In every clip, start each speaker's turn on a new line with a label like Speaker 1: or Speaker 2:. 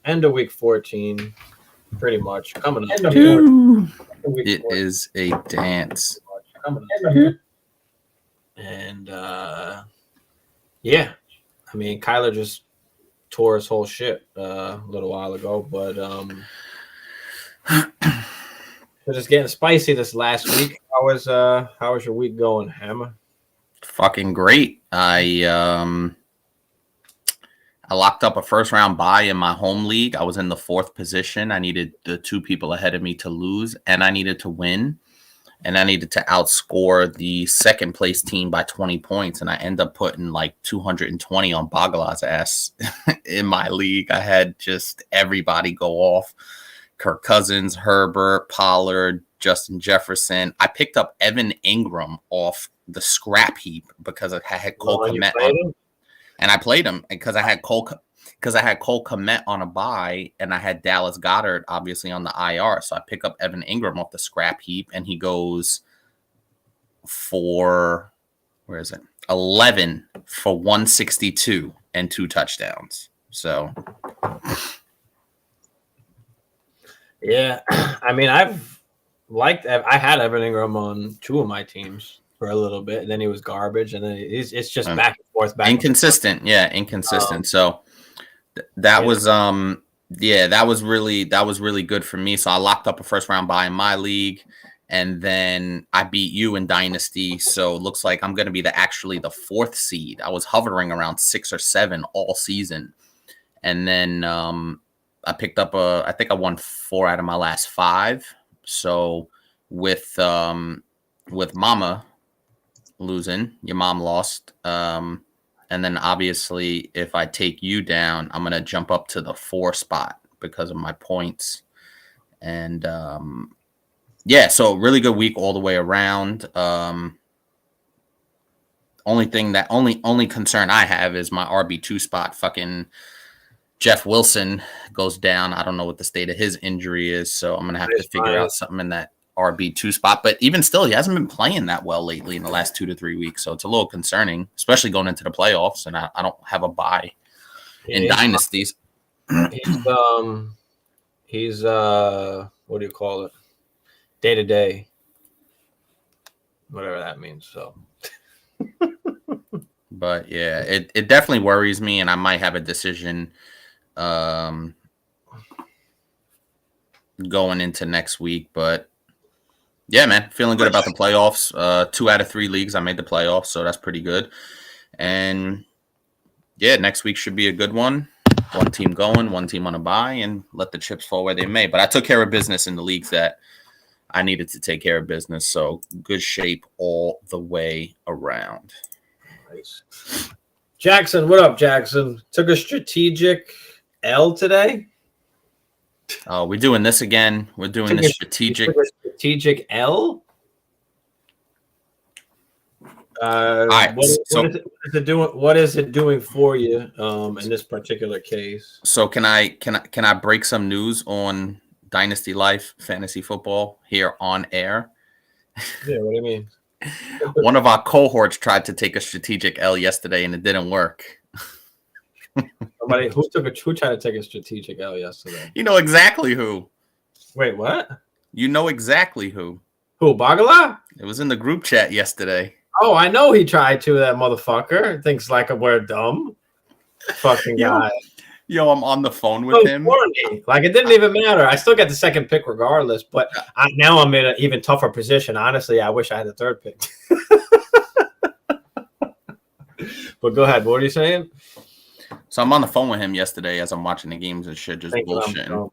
Speaker 1: End of week 14, pretty much coming up.
Speaker 2: It is a dance.
Speaker 1: And yeah, I mean, Kyler just tore his whole shit a little while ago, but it's just getting spicy this last week. How was your week going, Hammer?
Speaker 2: Fucking great. I locked up a first round bye in my home league. I was in the 4th position. I needed the 2 people ahead of me to lose, and I needed to win. And I needed to outscore the 2nd place team by 20 points. And I end up putting like 220 on Bagala's ass in my league. I had just everybody go off. Kirk Cousins, Herbert, Pollard, Justin Jefferson. I picked up Evan Ingram off the scrap heap because I had Cole Kmet on. And I played him because I had Cole Kmet on a bye, and I had Dallas Goedert obviously on the IR. So I pick up Evan Ingram off the scrap heap, and he goes for 11 for 162 and 2 touchdowns. So
Speaker 1: yeah, I mean, I had Evan Ingram on 2 of my teams for a little bit, and then he was garbage, and then it's just back and forth,
Speaker 2: inconsistent. Inconsistent. So that was really good for me. So I locked up a first round bye in my league, and then I beat you in Dynasty. So it looks like I'm going to be actually the 4th seed. I was hovering around 6 or 7 all season, and then I picked up I think I won 4 out of my last 5. So with Mama losing, your mom lost, and then obviously if I take you down, I'm gonna jump up to the 4 spot because of my points. And so really good week all the way around. Only concern I have is my RB2 spot. Fucking Jeff Wilson goes down. I don't know what the state of his injury is, so I'm gonna have to figure out something in that RB2 spot. But even still, he hasn't been playing that well lately in the last 2 to 3 weeks. So it's a little concerning, especially going into the playoffs. And I don't have a bye in dynasties.
Speaker 1: He's what do you call it? Day to day. Whatever that means. So
Speaker 2: but yeah, it definitely worries me, and I might have a decision going into next week. But yeah, man, feeling good about the playoffs. 2 out of 3 leagues, I made the playoffs, so that's pretty good. And yeah, next week should be a good one. 1 team going, 1 team on a bye, and let the chips fall where they may. But I took care of business in the leagues that I needed to take care of business, so good shape all the way around.
Speaker 1: Nice. Jackson, what up, Jackson? Took a strategic L today.
Speaker 2: Oh, we're doing this again. We're doing this
Speaker 1: strategic L.
Speaker 2: All right.
Speaker 1: What is it doing for you in this particular case?
Speaker 2: So can I break some news on Dynasty Life Fantasy Football here on air?
Speaker 1: Yeah, what do you mean?
Speaker 2: One of our cohorts tried to take a strategic L yesterday, and it didn't work.
Speaker 1: Who tried to take a strategic L yesterday?
Speaker 2: You know exactly who.
Speaker 1: Wait, what?
Speaker 2: You know exactly who.
Speaker 1: Who, Bagala?
Speaker 2: It was in the group chat yesterday.
Speaker 1: Oh, I know he tried to, that motherfucker. Thinks like we're dumb. Fucking guy.
Speaker 2: Yo, I'm on the phone with him.
Speaker 1: Corny. Like, it didn't even matter. I still get the 2nd pick regardless, but now I'm in an even tougher position. Honestly, I wish I had the 3rd pick. But go ahead. What are you saying?
Speaker 2: So I'm on the phone with him yesterday as I'm watching the games and shit, just bullshitting.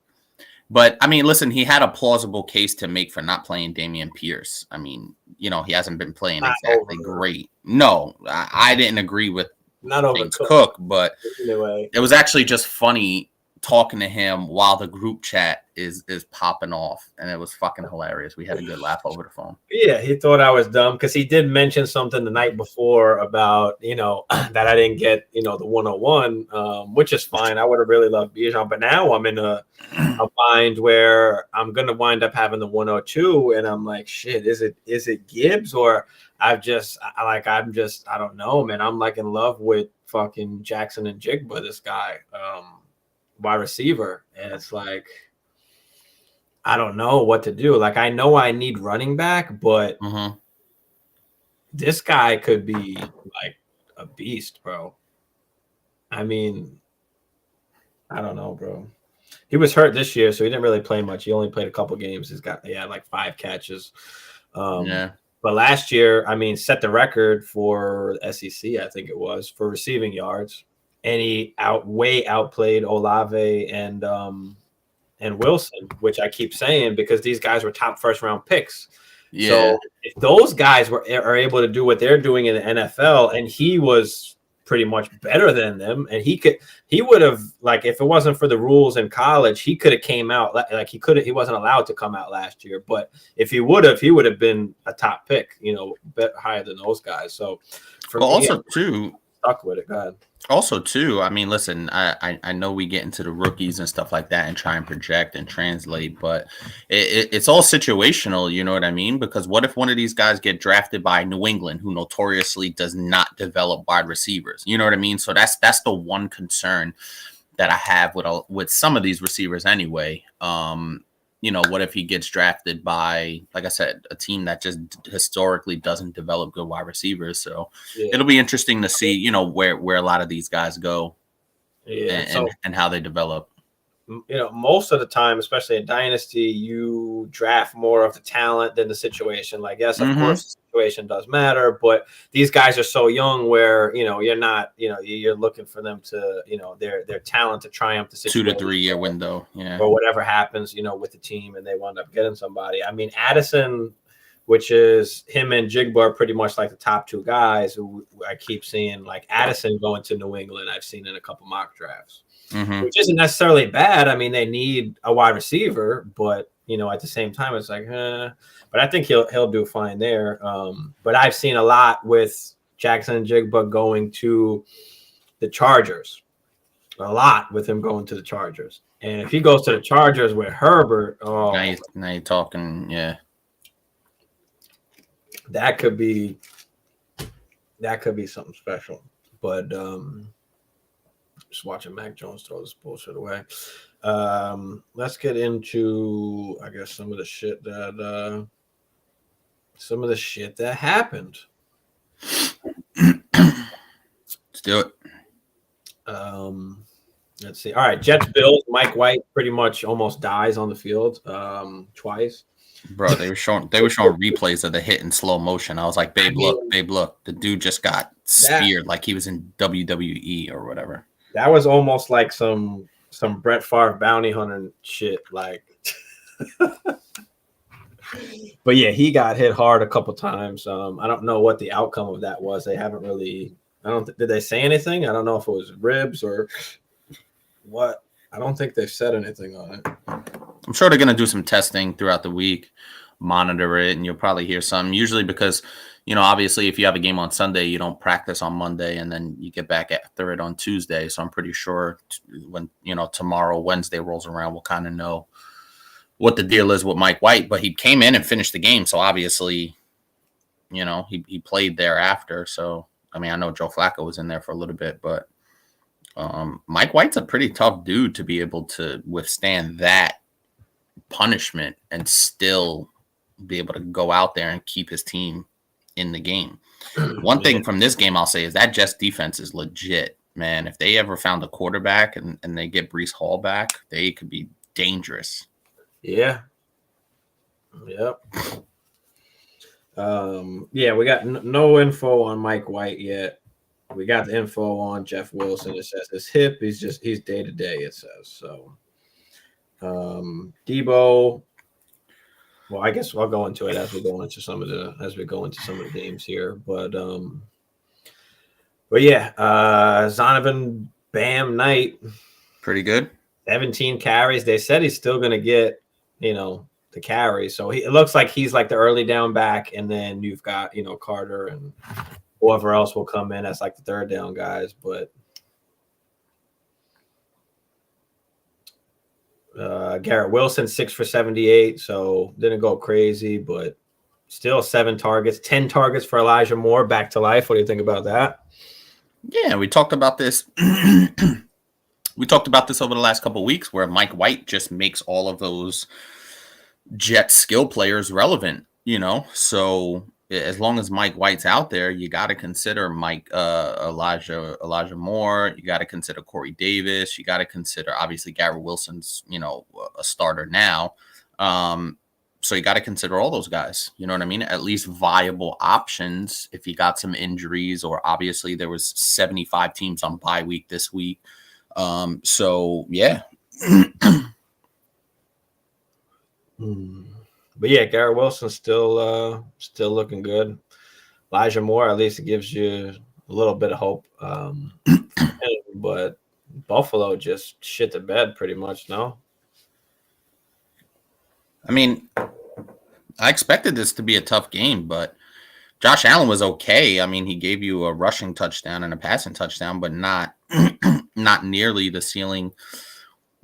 Speaker 2: But, I mean, listen, he had a plausible case to make for not playing Dameon Pierce. I mean, he hasn't been playing exactly great. No, I didn't agree with
Speaker 1: not over
Speaker 2: Cook, but anyway, it was actually just funny talking to him while the group chat is popping off, and it was fucking hilarious. We had a good laugh over the phone.
Speaker 1: Yeah, he thought I was dumb because he did mention something the night before about, that I didn't get, the 101, which is fine. I would have really loved Bijan, but now I'm in a bind where I'm gonna wind up having the 102, and I'm like, shit, is it Gibbs, or I don't know, man. I'm like in love with fucking Jackson and Jigba, this guy, wide receiver, and it's like, I don't know what to do. Like, I know I need running back, but this guy could be like a beast, bro. I mean, I don't know, bro. He was hurt this year, so he didn't really play much. He only played a couple games. He had like 5 catches. But last year, I mean, set the record for SEC, I think it was, for receiving yards. And he way outplayed Olave and Wilson, which I keep saying because these guys were top first-round picks. Yeah. So if those guys are able to do what they're doing in the NFL, and he was pretty much better than them, and he would have, like, if it wasn't for the rules in college, he could have came out like he wasn't allowed to come out last year. But if he would have been a top pick, higher than those guys. So for me,
Speaker 2: also too,
Speaker 1: stuck with it. Go ahead.
Speaker 2: Also, too, I mean, listen, I know we get into the rookies and stuff like that and try and project and translate, but it's all situational, you know what I mean? Because what if one of these guys get drafted by New England, who notoriously does not develop wide receivers? You know what I mean? So that's the one concern that I have with some of these receivers anyway. What if he gets drafted by, like I said, a team that just historically doesn't develop good wide receivers? So it'll be interesting to see, where a lot of these guys go and how they develop.
Speaker 1: Most of the time, especially in Dynasty, you draft more of the talent than the situation. Like, yes, of course, the situation does matter, but these guys are so young where, you're not, you're looking for them to, their talent to triumph the situation.
Speaker 2: 2 to 3 year window. Yeah.
Speaker 1: Or whatever happens, with the team, and they wind up getting somebody. I mean, Addison, which is him and Jigba, are pretty much like the top 2 guys who I keep seeing, like Addison going to New England. I've seen in a couple mock drafts. Which isn't necessarily bad. I mean, they need a wide receiver, but at the same time, it's like, But I think he'll do fine there. But I've seen a lot with Jackson and Jigba going to the Chargers. A lot with him going to the Chargers, and if he goes to the Chargers with Herbert,
Speaker 2: now you're talking, yeah.
Speaker 1: That could be something special. But just watching Mac Jones throw this bullshit away. Let's get into, I guess, some of the shit that happened.
Speaker 2: Let's do it.
Speaker 1: Let's see. All right, Jets Bills. Mike White pretty much almost dies on the field twice.
Speaker 2: Bro, they were showing replays of the hit in slow motion. I was like, babe, look. The dude just got speared like he was in WWE or whatever.
Speaker 1: That was almost like some Brett Favre bounty hunter shit. Like, but yeah, he got hit hard a couple times. I don't know what the outcome of that was. They haven't really. Did they say anything? I don't know if it was ribs or what. I don't think they've said anything on it.
Speaker 2: I'm sure they're going to do some testing throughout the week, monitor it, and you'll probably hear something. Usually because, obviously if you have a game on Sunday, you don't practice on Monday, and then you get back after it on Tuesday. So I'm pretty sure when, tomorrow, Wednesday rolls around, we'll kind of know what the deal is with Mike White. But he came in and finished the game. So obviously, he played thereafter. So, I mean, I know Joe Flacco was in there for a little bit, but Mike White's a pretty tough dude to be able to withstand that punishment and still be able to go out there and keep his team in the game. One thing from this game I'll say is that Jets defense is legit, man. If they ever found a quarterback and they get Breece Hall back, they could be dangerous.
Speaker 1: Yeah. Yep. We got no info on Mike White yet. We got the info on Jeff Wilson. It says his hip. He's day to day. It says so. Debo. Well, I guess I'll go into it as we go into some of the games here. But yeah, Zonovan Bam Knight.
Speaker 2: Pretty good.
Speaker 1: 17 carries. They said he's still going to get, the carry. So it looks like he's like the early down back. And then you've got, Carter and whoever else will come in as like the third down guys. But Garrett Wilson, 6 for 78. So didn't go crazy, but still 7 targets, 10 targets for Elijah Moore back to life. What do you think about that?
Speaker 2: Yeah, we talked about this. We talked about this over the last couple of weeks where Mike White just makes all of those Jet skill players relevant, So as long as Mike White's out there, you got to consider Elijah Moore. You got to consider Corey Davis. You got to consider, obviously, Garrett Wilson's, a starter now. So you got to consider all those guys, you know what I mean? At least viable options if you got some injuries, or obviously there was 75 teams on bye week this week. So yeah.
Speaker 1: But yeah, Garrett Wilson's still looking good. Elijah Moore, at least it gives you a little bit of hope. But Buffalo just shit the bed pretty much, no?
Speaker 2: I mean, I expected this to be a tough game, but Josh Allen was okay. I mean, he gave you a rushing touchdown and a passing touchdown, but not nearly the ceiling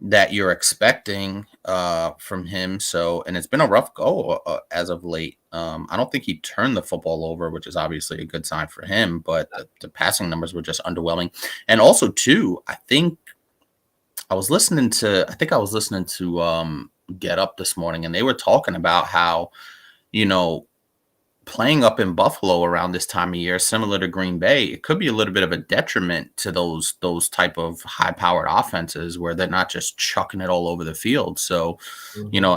Speaker 2: that you're expecting from him. So, and it's been a rough go as of late. I don't think he turned the football over, which is obviously a good sign for him, but the passing numbers were just underwhelming. And also, too, I think I was listening to Get Up this morning, and they were talking about how, playing up in Buffalo around this time of year, similar to Green Bay, it could be a little bit of a detriment to those type of high-powered offenses where they're not just chucking it all over the field. So,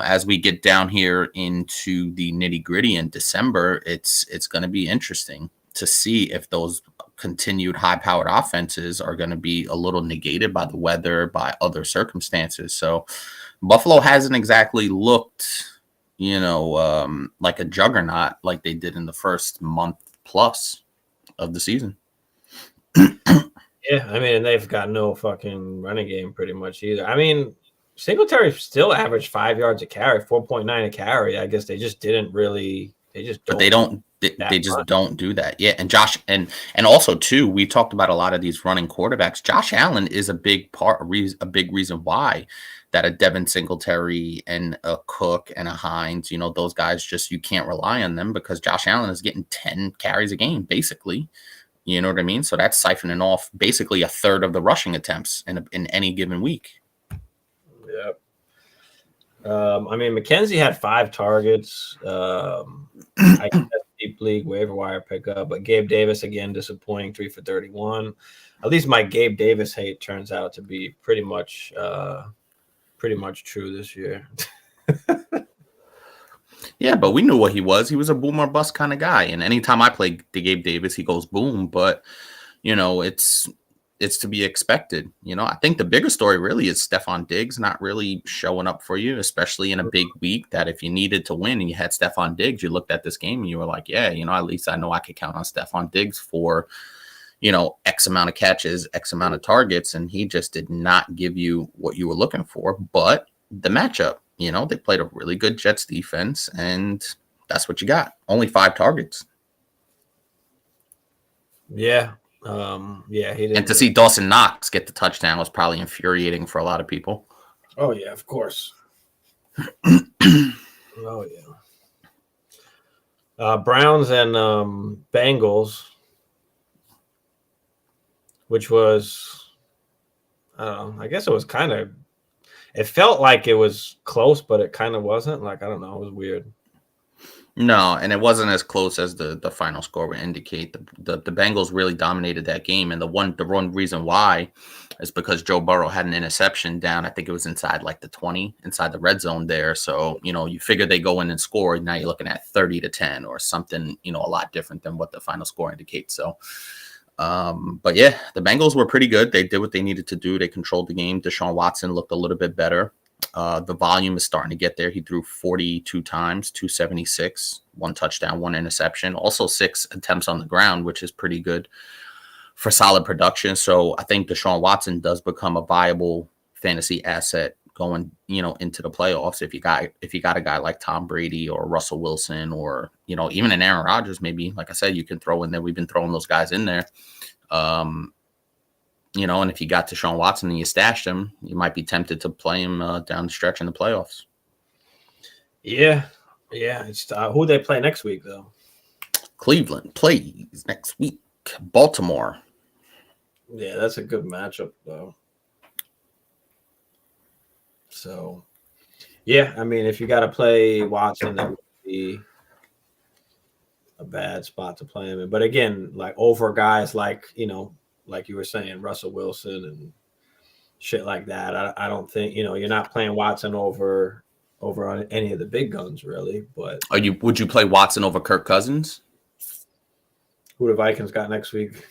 Speaker 2: as we get down here into the nitty-gritty in December, it's going to be interesting to see if those continued high-powered offenses are going to be a little negated by the weather, by other circumstances. So Buffalo hasn't exactly looked like a juggernaut like they did in the first month plus of the season.
Speaker 1: Yeah, I mean, and they've got no fucking running game pretty much either. I mean, Singletary still averaged 5 yards a carry, 4.9 a carry. I guess they just didn't really. They just don't.
Speaker 2: They just don't do that. Yeah, and Josh and also too, we talked about a lot of these running quarterbacks. Josh Allen is a big big reason why that a Devin Singletary and a Cook and a Hines, those guys just, you can't rely on them because Josh Allen is getting 10 carries a game, basically. You know what I mean? So that's siphoning off basically a third of the rushing attempts in any given week.
Speaker 1: Yep. I mean, McKenzie had 5 targets. I guess deep league waiver wire pickup, but Gabe Davis again disappointing, 3 for 31. At least my Gabe Davis hate turns out to be pretty much true this year.
Speaker 2: Yeah, but we knew what he was. He was a boom or bust kind of guy. And anytime I play the Gabe Davis, he goes boom. But, it's to be expected. I think the bigger story really is Stephon Diggs not really showing up for you, especially in a big week that if you needed to win and you had Stephon Diggs, you looked at this game and you were like, yeah, at least I know I could count on Stephon Diggs for, X amount of catches, X amount of targets. And he just did not give you what you were looking for. But the matchup, they played a really good Jets defense and that's what you got. Only 5 targets.
Speaker 1: Yeah. He did.
Speaker 2: And to see Dawson Knox get the touchdown was probably infuriating for a lot of people.
Speaker 1: Oh yeah, of course. Oh yeah. Browns and Bengals, which was, I don't know, I guess it was kind of, it felt like it was close, but it kind of wasn't. Like, I don't know, it was weird.
Speaker 2: No, and it wasn't as close as the final score would indicate. The Bengals really dominated that game, and the one reason why is because Joe Burrow had an interception down. I think it was inside like the 20, inside the red zone there. So, you figure they go in and score. Now you're looking at 30-10 or something, a lot different than what the final score indicates. So, but yeah, the Bengals were pretty good. They did what they needed to do. They controlled the game. Deshaun Watson looked a little bit better. The volume is starting to get there. He threw 42 times, 276, 1 touchdown, 1 interception, also 6 attempts on the ground, which is pretty good for solid production. So I think Deshaun Watson does become a viable fantasy asset going, into the playoffs. If you got a guy like Tom Brady or Russell Wilson or, even an Aaron Rodgers, maybe, like I said, you can throw in there. We've been throwing those guys in there. And if you got Deshaun Watson and you stashed him, you might be tempted to play him down the stretch in the playoffs.
Speaker 1: Yeah. It's who they play next week, though.
Speaker 2: Cleveland plays next week. Baltimore.
Speaker 1: Yeah, that's a good matchup, though. So, yeah, I mean, if you got to play Watson, that would be a bad spot to play him in. But again, like over guys like, like you were saying, Russell Wilson and shit like that. I don't think, you're not playing Watson over on any of the big guns, really. But
Speaker 2: would you play Watson over Kirk Cousins?
Speaker 1: Who the Vikings got next week?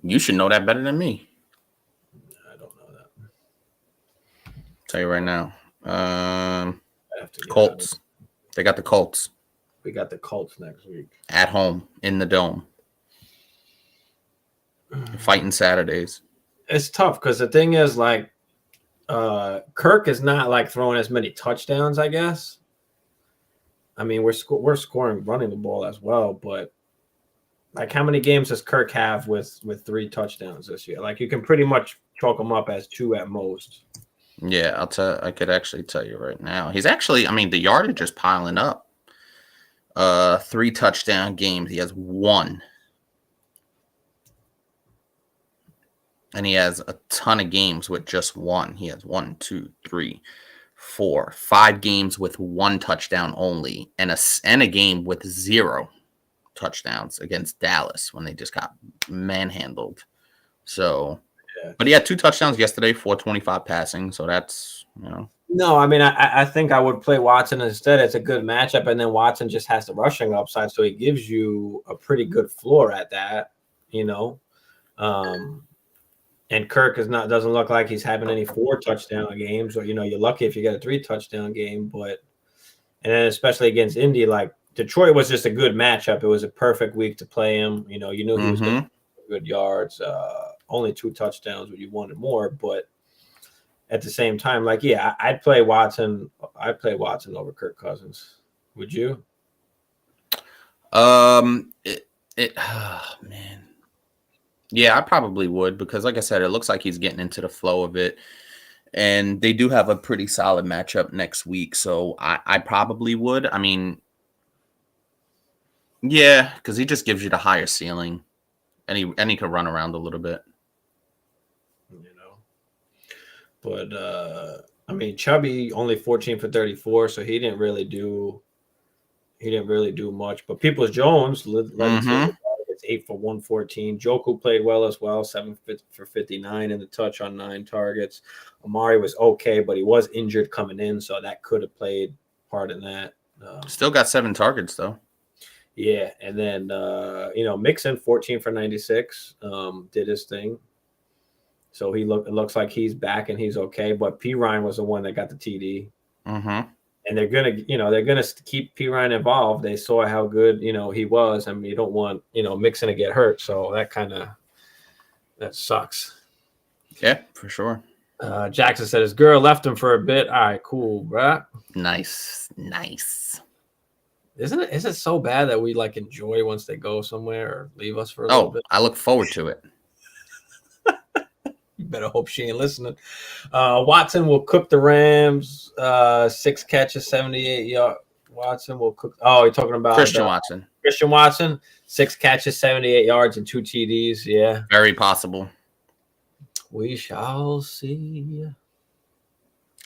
Speaker 2: You should know that better than me.
Speaker 1: I don't know that.
Speaker 2: Tell you right now. Colts. They got the Colts.
Speaker 1: We got the Colts next week.
Speaker 2: At home, in the Dome. Fighting Saturdays.
Speaker 1: It's tough because the thing is, like, Kirk is not, like, throwing as many touchdowns, I guess. I mean, we're scoring running the ball as well, but, like, how many games does Kirk have with 3 touchdowns this year? Like, you can pretty much chalk them up as 2 at most.
Speaker 2: Yeah, I could actually tell you right now. He's actually, the yardage is piling up. 3 touchdown games. He has 1. And he has a ton of games with just 1. He has 1, 2, 3, 4, 5 games with 1 touchdown only, and a game with 0 touchdowns against Dallas when they just got manhandled. So, yeah. But he had 2 touchdowns yesterday, 425 passing. So that's,
Speaker 1: No, I think I would play Watson instead. It's a good matchup, and then Watson just has the rushing upside, so he gives you a pretty good floor at that, And Kirk doesn't look like he's having any 4 touchdown games, or you're lucky if you get a 3 touchdown game. And then especially against Indy, like Detroit was just a good matchup. It was a perfect week to play him. You knew he was going to get good yards, only 2 touchdowns, but you wanted more. But at the same time, like, yeah, I'd play Watson. I'd play Watson over Kirk Cousins. Would you?
Speaker 2: Oh, man. Yeah, I probably would because, like I said, it looks like he's getting into the flow of it. And they do have a pretty solid matchup next week. So I probably would. Yeah, because he just gives you the higher ceiling. And he can run around a little bit.
Speaker 1: But, Chubby only 14 for 34, so he didn't really do much. But Peoples-Jones led 8 for 114. Joku played well as well, 7 for 59 and the touch on 9 targets. Amari was okay, but he was injured coming in, so that could have played part in that.
Speaker 2: Still got 7 targets though.
Speaker 1: Yeah, and then Mixon 14 for 96 did his thing. So it looks like he's back and he's okay. But P. Ryan was the one that got the TD.
Speaker 2: Mm-hmm.
Speaker 1: And they're gonna keep P. Ryan involved. They saw how good he was. You don't want Mixon to get hurt, so that sucks.
Speaker 2: Yeah, for sure.
Speaker 1: Jackson said his girl left him for a bit. All right, cool, bro.
Speaker 2: Nice.
Speaker 1: Isn't it so bad that we like enjoy once they go somewhere or leave us for a little bit?
Speaker 2: I look forward to it.
Speaker 1: You better hope she ain't listening. Watson will cook the Rams. 6 catches, 78 yards. Watson will cook. Oh, you're talking about
Speaker 2: Christian Watson.
Speaker 1: Christian Watson, 6 catches, 78 yards, and 2 TDs. Yeah,
Speaker 2: very possible.
Speaker 1: We shall see.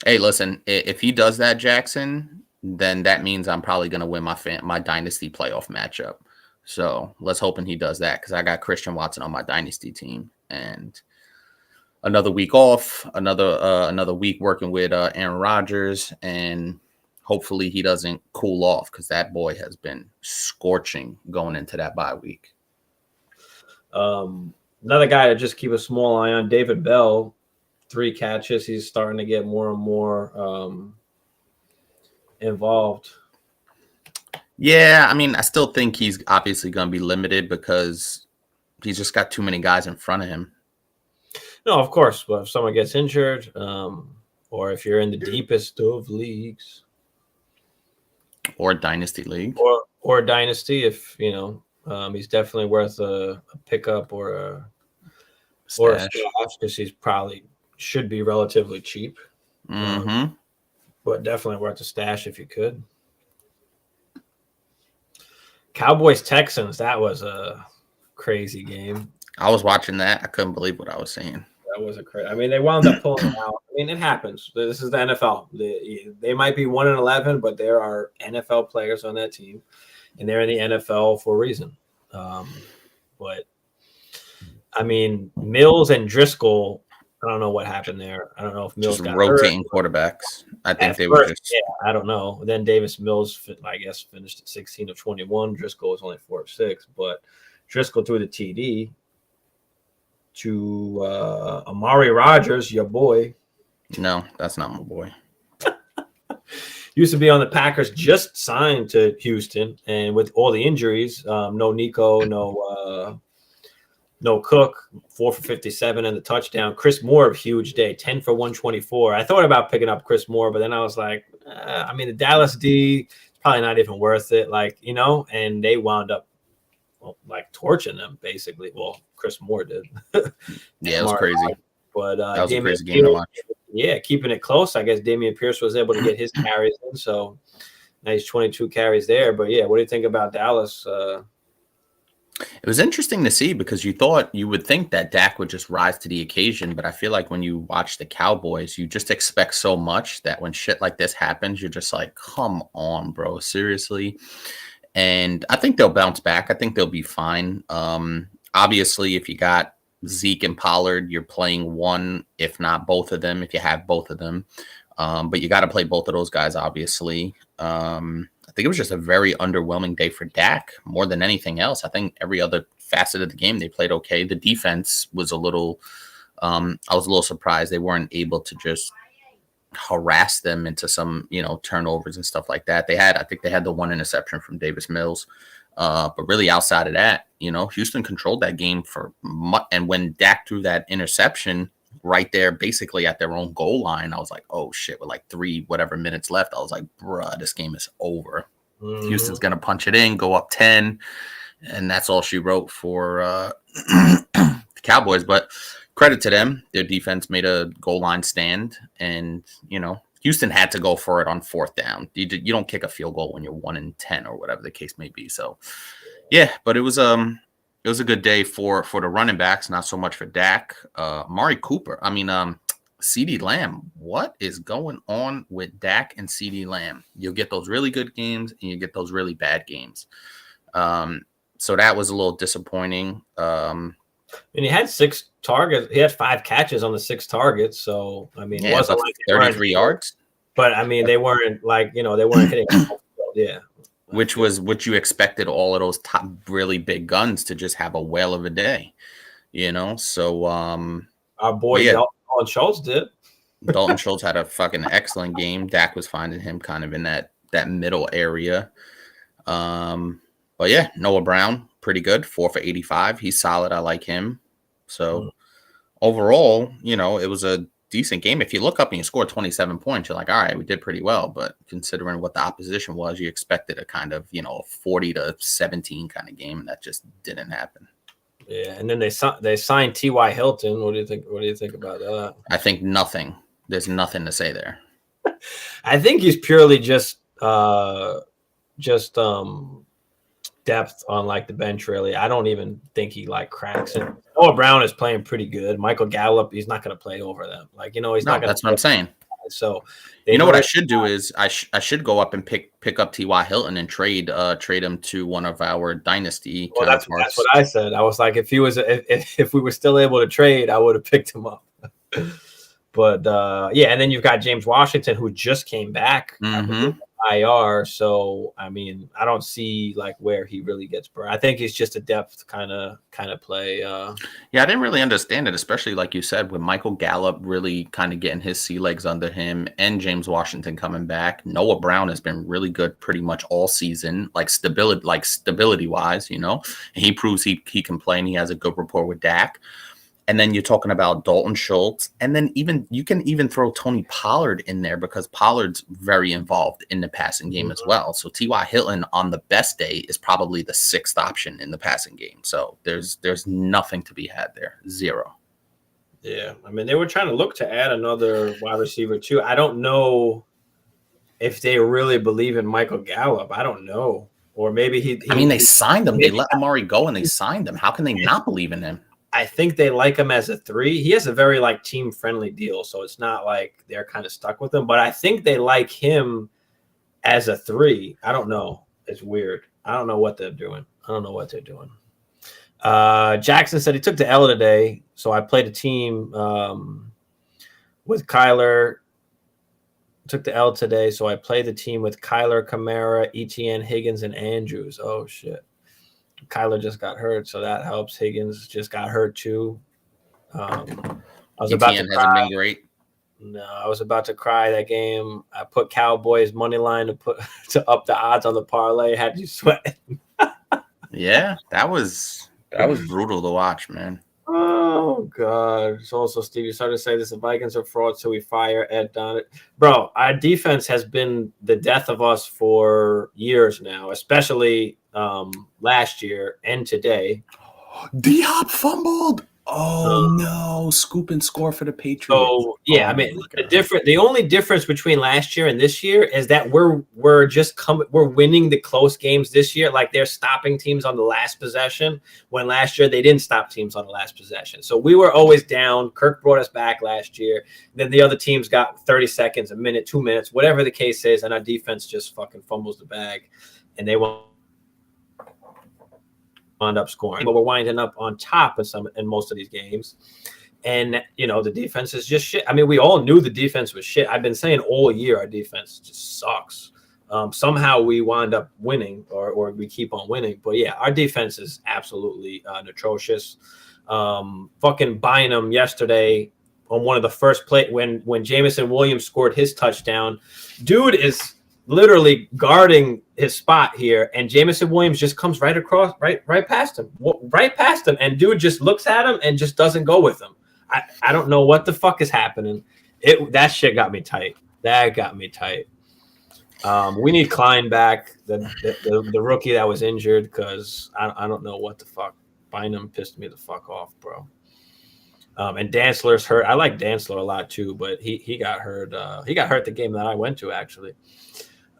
Speaker 2: Hey, listen, if he does that, Jackson, then that means I'm probably going to win my Dynasty playoff matchup. So let's hoping he does that because I got Christian Watson on my Dynasty team. And another week off, another week working with Aaron Rodgers, and hopefully he doesn't cool off because that boy has been scorching going into that bye week.
Speaker 1: Another guy to just keep a small eye on, David Bell, 3 catches. He's starting to get more and more involved.
Speaker 2: Yeah, I still think he's obviously going to be limited because he's just got too many guys in front of him.
Speaker 1: No, of course. But if someone gets injured, or if you're in the deepest of leagues
Speaker 2: or Dynasty League.
Speaker 1: or Dynasty, if he's definitely worth a pickup or a stash because he's probably should be relatively cheap.
Speaker 2: Mm-hmm.
Speaker 1: But definitely worth a stash if you could. Cowboys Texans, that was a crazy game.
Speaker 2: I was watching that. I couldn't believe what I was seeing.
Speaker 1: That was a crazy. I mean, they wound up pulling it out. I mean, it happens. This is the NFL. They might be 1-11, but there are NFL players on that team, and they're in the NFL for a reason. But I mean, Mills and Driscoll. I don't know what happened there. I don't know if Mills
Speaker 2: just
Speaker 1: got
Speaker 2: rotating
Speaker 1: hurt.
Speaker 2: quarterbacks. I think they were just.
Speaker 1: Yeah, I don't know. Then Davis Mills, I guess, finished at 16 of 21. Driscoll was only 4 of 6, but Driscoll threw the TD to Amari Rodgers, your boy.
Speaker 2: No, that's not my boy.
Speaker 1: Used to be on the Packers, just signed to Houston, and with all the injuries, no Nico, no Cook, 4 for 57 and the touchdown. Chris Moore, huge day, 10 for 124. I thought about picking up Chris Moore, but then I was like, I mean, the Dallas D is probably not even worth it, and they wound up torching them, basically. Well, Chris Moore did.
Speaker 2: Yeah, it was crazy.
Speaker 1: But
Speaker 2: that was a crazy game to watch.
Speaker 1: Yeah, keeping it close. I guess Dameon Pierce was able to get his carries in, so nice 22 carries there. But yeah, what do you think about Dallas?
Speaker 2: It was interesting to see because you would think that Dak would just rise to the occasion, but I feel like when you watch the Cowboys, you just expect so much that when shit like this happens, you're just like, come on, bro, seriously. And I think they'll bounce back. I think they'll be fine. Obviously, if you got Zeke and Pollard, you're playing one, if not both of them, if you have both of them. But you got to play both of those guys, obviously. I think it was just a very underwhelming day for Dak more than anything else. I think every other facet of the game, they played okay. The defense was I was a little surprised they weren't able to just harass them into some, turnovers and stuff like that. I think they had the one interception from Davis Mills. But really outside of that, Houston controlled that game for much. And when Dak threw that interception right there, basically at their own goal line, I was like, oh shit, with like 3 whatever minutes left, I was like, bruh, this game is over. Mm-hmm. Houston's going to punch it in, go up 10. And that's all she wrote for the Cowboys. But credit to them. Their defense made a goal line stand. And, Houston had to go for it on 4th down. You don't kick a field goal when you're 1-10 or whatever the case may be. So, yeah, but it was a good day for the running backs, not so much for Dak. CeeDee Lamb. What is going on with Dak and CeeDee Lamb? You'll get those really good games and you get those really bad games. So that was a little disappointing.
Speaker 1: And he had 6 targets. He had 5 catches on the 6 targets. So, I mean, it wasn't like
Speaker 2: 33 yards.
Speaker 1: But, I mean, they weren't they weren't hitting. Yeah.
Speaker 2: Which was what you expected all of those top really big guns to just have a whale of a day, So,
Speaker 1: our boy Dalton Schultz did.
Speaker 2: Dalton Schultz had a fucking excellent game. Dak was finding him kind of in that middle area. But yeah, Noah Brown, pretty good. 4 for 85. He's solid. I like him. So overall, it was a decent game. If you look up and you score 27 points, you're like, all right, we did pretty well. But considering what the opposition was, you expected a kind of, 40-17 kind of game. And that just didn't happen.
Speaker 1: Yeah, and then they signed T.Y. Hilton. What do you think? What do you think about that?
Speaker 2: I think nothing. There's nothing to say there.
Speaker 1: I think he's purely just depth on the bench. Really, I don't even think he cracks it. Noah Brown is playing pretty good. Michael Gallup, he's not going to play over them. He's not going to.
Speaker 2: That's what I'm saying.
Speaker 1: So,
Speaker 2: what I should do is I should go up and pick up T.Y. Hilton and trade him to one of our dynasty.
Speaker 1: Well, that's what I said. I was like, if we were still able to trade, I would have picked him up. But and then you've got James Washington who just came back.
Speaker 2: Mm-hmm.
Speaker 1: IR, so I mean, I don't see where he really gets burned. I think he's just a depth kind of play.
Speaker 2: Yeah, I didn't really understand it, especially like you said, with Michael Gallup really kind of getting his sea legs under him, and James Washington coming back. Noah Brown has been really good pretty much all season, stability wise, and he proves he can play and he has a good rapport with Dak. And then you're talking about Dalton Schultz. And then you can even throw Tony Pollard in there because Pollard's very involved in the passing game as well. So T.Y. Hilton on the best day is probably the 6th option in the passing game. So there's nothing to be had there. Zero.
Speaker 1: Yeah. I mean, they were trying to look to add another wide receiver too. I don't know if they really believe in Michael Gallup. I don't know. Or maybe
Speaker 2: they signed him. They let Amari go and they signed him. How can they not believe in him?
Speaker 1: I think they like him as a 3. He has a very team-friendly deal, so it's not like they're kind of stuck with him. But I think they like him as a 3. I don't know. It's weird. I don't know what they're doing. Jackson said he took the L today, so I played a team with Kyler. Took the L today, so I played the team with Kyler, Kamara, Etienne, Higgins, and Andrews. Oh, shit. Kyler just got hurt, so that helps. Higgins just got hurt too. I was about to cry.
Speaker 2: Hasn't been great.
Speaker 1: No, I was about to cry that game. I put Cowboys money line to up the odds on the parlay. Had you sweating?
Speaker 2: Yeah, that was brutal to watch, man.
Speaker 1: Oh God! It's also Steve. You started to say this: the Vikings are frauds, so we fire Ed Donnet. Bro, our defense has been the death of us for years now, especially last year and today.
Speaker 2: D-Hop fumbled. Oh no! Scoop and score for the Patriots.
Speaker 1: So yeah, I mean the only difference between last year and this year is that we're winning the close games this year. Like they're stopping teams on the last possession when last year they didn't stop teams on the last possession. So we were always down. Kirk brought us back last year. Then the other teams got 30 seconds, a minute, 2 minutes, whatever the case is, and our defense just fucking fumbles the bag, and they won't wound up scoring, but we're winding up on top in most of these games. And the defense is just shit. I mean, we all knew the defense was shit. I've been saying all year our defense just sucks. Somehow we wind up winning or we keep on winning. But yeah, our defense is absolutely atrocious. Fucking Bynum yesterday on one of the first play when Jamison Williams scored his touchdown. Dude is literally guarding his spot here, and Jamison Williams just comes right past him, and dude just looks at him and just doesn't go with him. I don't know what the fuck is happening. That shit got me tight. That got me tight. We need Klein back, the rookie that was injured, because I don't know what the fuck. Bynum pissed me the fuck off, bro. And Dantzler's hurt. I like Dantzler a lot too, but he got hurt. He got hurt the game that I went to, actually.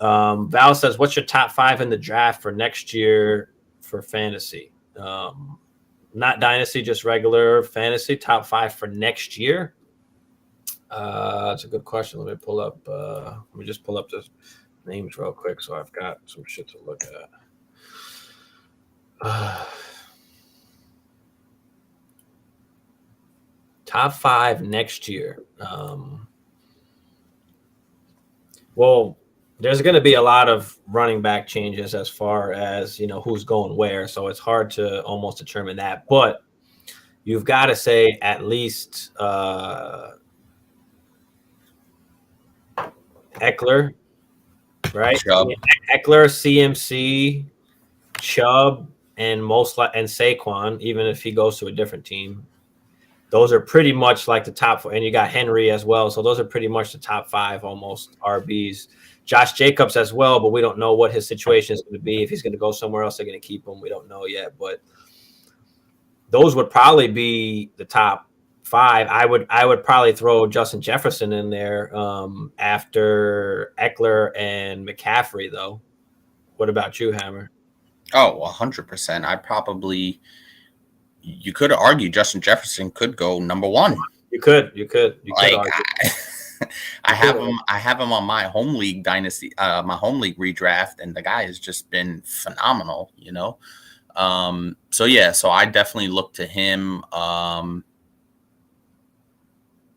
Speaker 1: Val says, what's your top 5 in the draft for next year for fantasy? Not Dynasty, just regular fantasy. Top 5 for next year? That's a good question. Let me just pull up the names real quick so I've got some shit to look at. Top 5 next year. Well, there's going to be a lot of running back changes as far as, who's going where. So it's hard to almost determine that. But you've got to say at least Eckler, right?
Speaker 2: Chubb.
Speaker 1: Eckler, CMC, Chubb, and Saquon, even if he goes to a different team. Those are pretty much like the top 4. And you got Henry as well. So those are pretty much the top 5 almost RBs. Josh Jacobs as well, but we don't know what his situation is going to be. If he's going to go somewhere else, they're going to keep him. We don't know yet. But those would probably be the top 5. I would probably throw Justin Jefferson in there after Eckler and McCaffrey, though. What about you, Hammer?
Speaker 2: Oh, 100%. You could argue Justin Jefferson could go number 1.
Speaker 1: You could argue.
Speaker 2: I have him on my home league dynasty, my home league redraft, and the guy has just been phenomenal, So I definitely look to him.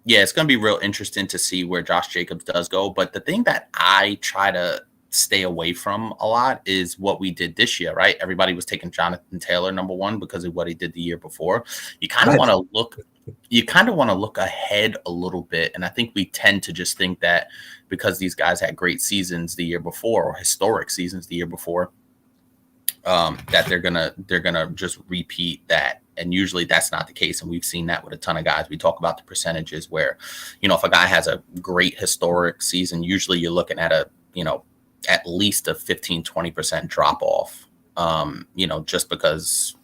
Speaker 2: It's going to be real interesting to see where Josh Jacobs does go. But the thing that I try to stay away from a lot is what we did this year, right? Everybody was taking Jonathan Taylor number 1 because of what he did the year before. You kind of want to look ahead a little bit. And I think we tend to just think that because these guys had great seasons the year before, or historic seasons the year before, that they're gonna just repeat that And usually that's not the case. And we've seen that with a ton of guys. We talk about the percentages where, if a guy has a great historic season, usually you're looking at at least a 15-20% drop off, just because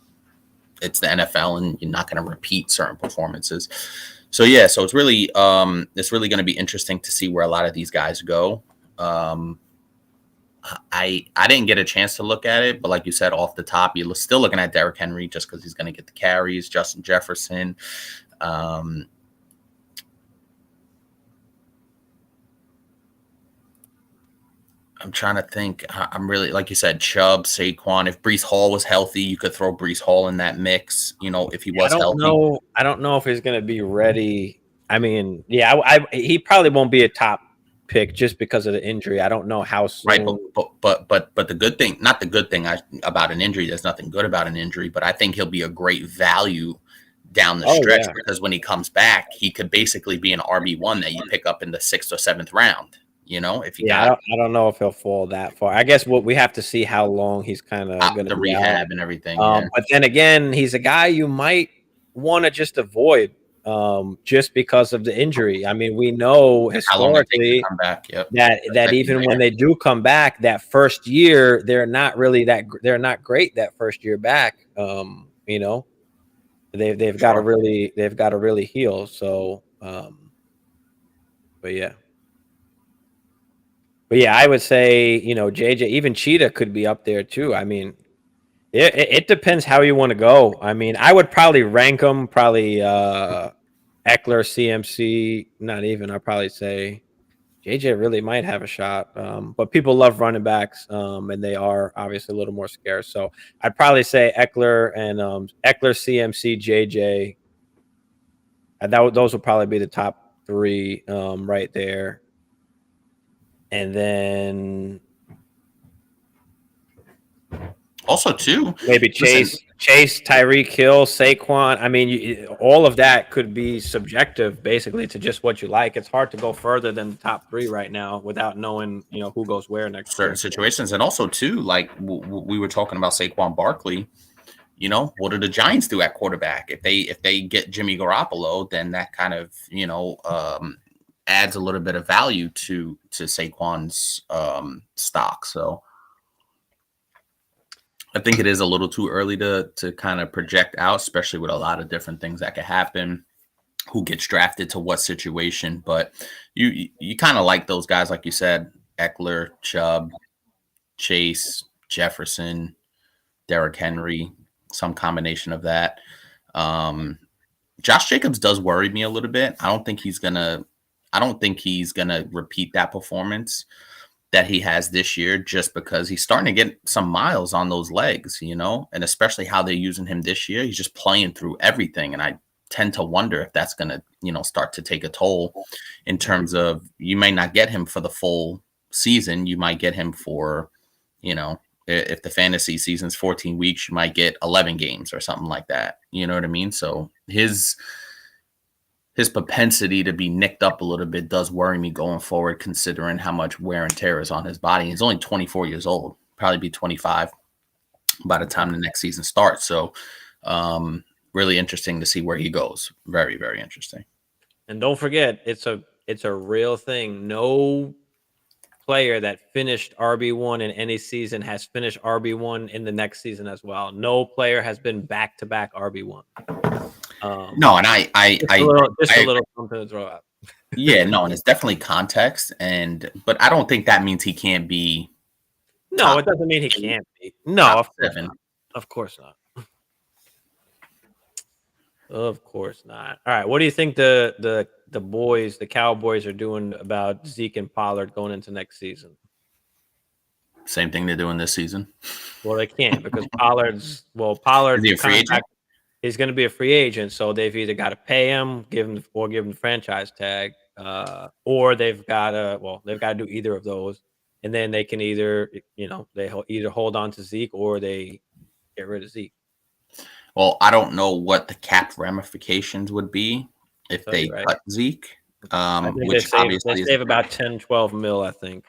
Speaker 2: it's the NFL and you're not going to repeat certain performances. So it's really going to be interesting to see where a lot of these guys go. I didn't get a chance to look at it, but like you said, off the top, you're still looking at Derrick Henry just because he's going to get the carries. Justin Jefferson. I'm trying to think. I'm really, like you said, Chubb, Saquon. If Breece Hall was healthy, you could throw Breece Hall in that mix. If he was healthy.
Speaker 1: I don't know if he's going to be ready. I mean, he probably won't be a top pick just because of the injury. I don't know how soon.
Speaker 2: Right, but the good thing, not the good thing about an injury, there's nothing good about an injury, but I think he'll be a great value down the stretch because when he comes back, he could basically be an RB1 that you pick up in the 6th or 7th round. If you
Speaker 1: I don't know if he'll fall that far. I guess we have to see how long he's kind of going to
Speaker 2: rehab and everything.
Speaker 1: But then again, he's a guy you might want to just avoid. Just because of the injury. I mean, we know historically that even when they do come back, that first year they're not great that first year back. They've got to really heal. So, but yeah, I would say JJ, even Cheetah could be up there too. I mean, it depends how you want to go. I mean, I would probably rank them Eckler, CMC, not even. I'd probably say JJ really might have a shot. But people love running backs, and they are obviously a little more scarce. So I'd probably say Eckler and Eckler, CMC, JJ. And those will probably be the top 3 right there. And then
Speaker 2: also too,
Speaker 1: maybe Chase, Tyreek Hill, Saquon. I mean, all of that could be subjective, basically, to just what you like. It's hard to go further than the top 3 right now without knowing, who goes where next.
Speaker 2: Certain situations, and also too, like we were talking about Saquon Barkley. What do the Giants do at quarterback? If they get Jimmy Garoppolo, then that kind of adds a little bit of value to Saquon's stock. So I think it is a little too early to kind of project out, especially with a lot of different things that could happen. Who gets drafted to what situation? But you kind of like those guys, like you said, Eckler, Chubb, Chase, Jefferson, Derrick Henry, some combination of that. Josh Jacobs does worry me a little bit. I don't think he's gonna repeat that performance that he has this year, just because he's starting to get some miles on those legs, and especially how they're using him this year. He's just playing through everything. And I tend to wonder if that's going to, start to take a toll in terms of, you may not get him for the full season. You might get him for, if the fantasy season's 14 weeks, you might get 11 games or something like that. You know what I mean? So his propensity to be nicked up a little bit does worry me going forward, considering how much wear and tear is on his body. He's only 24 years old, probably be 25 by the time the next season starts. So really interesting to see where he goes. Very, very interesting.
Speaker 1: And don't forget, it's a real thing. No player that finished RB1 in any season has finished RB1 in the next season as well. No player has been back-to-back RB1.
Speaker 2: No, and I
Speaker 1: a little something to throw out.
Speaker 2: Yeah, no, and it's definitely context, but I don't think that means he can't be.
Speaker 1: No, it doesn't mean he can't be. No, of course not. Of course not. All right, what do you think the boys, the Cowboys, are doing about Zeke and Pollard going into next season?
Speaker 2: Same thing they're doing this season.
Speaker 1: Well, they can't because Pollard. Is he a free agent? He's going to be a free agent, so they've either got to pay him, give him the franchise tag, or they've got to do either of those, and then they can either hold on to Zeke or they get rid of Zeke.
Speaker 2: Well, I don't know what the cap ramifications would be if they cut Zeke. Which
Speaker 1: they save about 10, 12 mil, I think.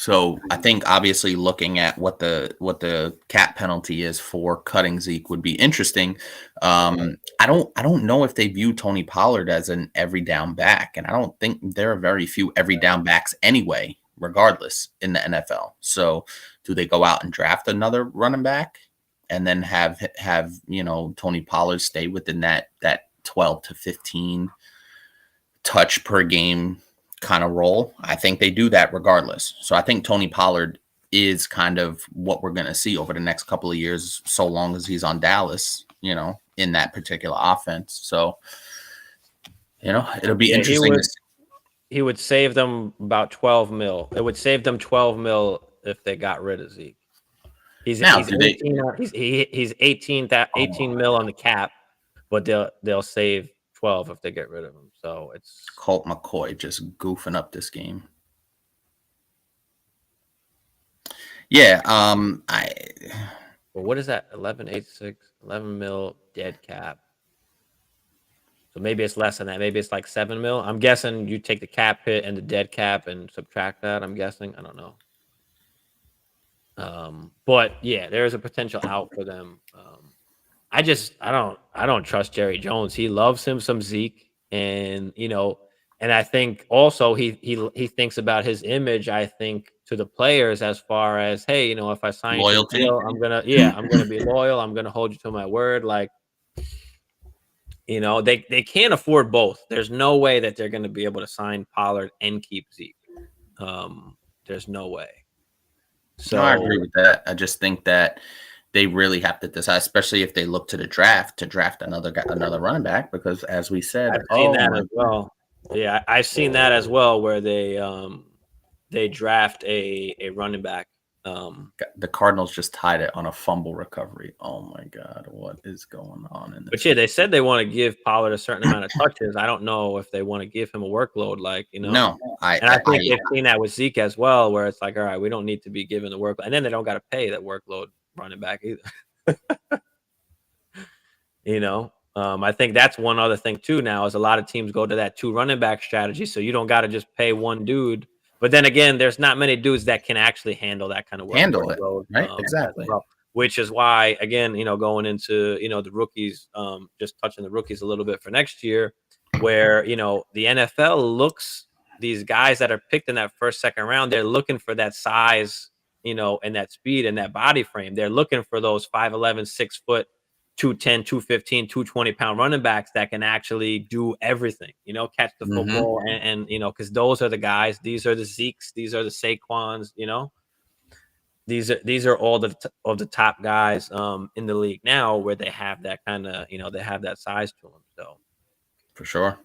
Speaker 2: So I think obviously looking at what the cap penalty is for cutting Zeke would be interesting. I don't know if they view Tony Pollard as an every down back, and I don't think there are very few every down backs anyway, regardless in the NFL. So do they go out and draft another running back and then have Tony Pollard stay within that 12 to 15 touch per game kind of role? I think they do that regardless. So I think Tony Pollard is kind of what we're going to see over the next couple of years, so long as he's on Dallas, in that particular offense. So, it'll be interesting.
Speaker 3: He would save them about 12 mil. It would save them 12 mil if they got rid of Zeke. He's 18 mil on the cap, but they'll save 12 if they get rid of him. So it's
Speaker 2: Colt McCoy just goofing up this game. Yeah.
Speaker 3: Well, what is that? 11.86, 11 mil dead cap. So maybe it's less than that. Maybe it's like 7 mil. I'm guessing you take the cap hit and the dead cap and subtract that. I'm guessing. I don't know. But yeah, there's a potential out for them. I don't trust Jerry Jones. He loves him some Zeke, and and I think also he thinks about his image. I think to the players as far as, hey, if I sign
Speaker 2: loyalty,
Speaker 3: you, I'm gonna be loyal. I'm gonna hold you to my word. Like, they can't afford both. There's no way that they're gonna be able to sign Pollard and keep Zeke. There's no way. So
Speaker 2: no, I agree with that. I just think that they really have to decide, especially if they look to the draft to draft another running back, because as we said,
Speaker 3: I've seen that as well. Yeah, I've seen that as well, where they draft a running back.
Speaker 2: The Cardinals just tied it on a fumble recovery. Oh my God, what is going on in this?
Speaker 3: But yeah, they said they want to give Pollard a certain amount of touches. I don't know if they want to give him a workload,
Speaker 2: No,
Speaker 3: I think they've seen that with Zeke as well, where it's like, all right, we don't need to be given the workload, and then they don't got to pay that workload running back either. I think that's one other thing too. Now is a lot of teams go to that 2 running back strategy, so you don't got to just pay one dude. But then again, there's not many dudes that can actually handle that kind of work.
Speaker 2: Handle it, right? Exactly.
Speaker 3: Well, which is why, again, going into the rookies, just touching the rookies a little bit for next year, where the NFL looks, these guys that are picked in that first, second round, they're looking for that size, and that speed and that body frame. They're looking for those 5'11", 6 foot, 210, 215, 220-pound running backs that can actually do everything, catch the football and because those are the guys. These are the Zekes. These are the Saquons, These are all the top guys in the league now, where they have that kind of, they have that size to them. So
Speaker 2: for sure.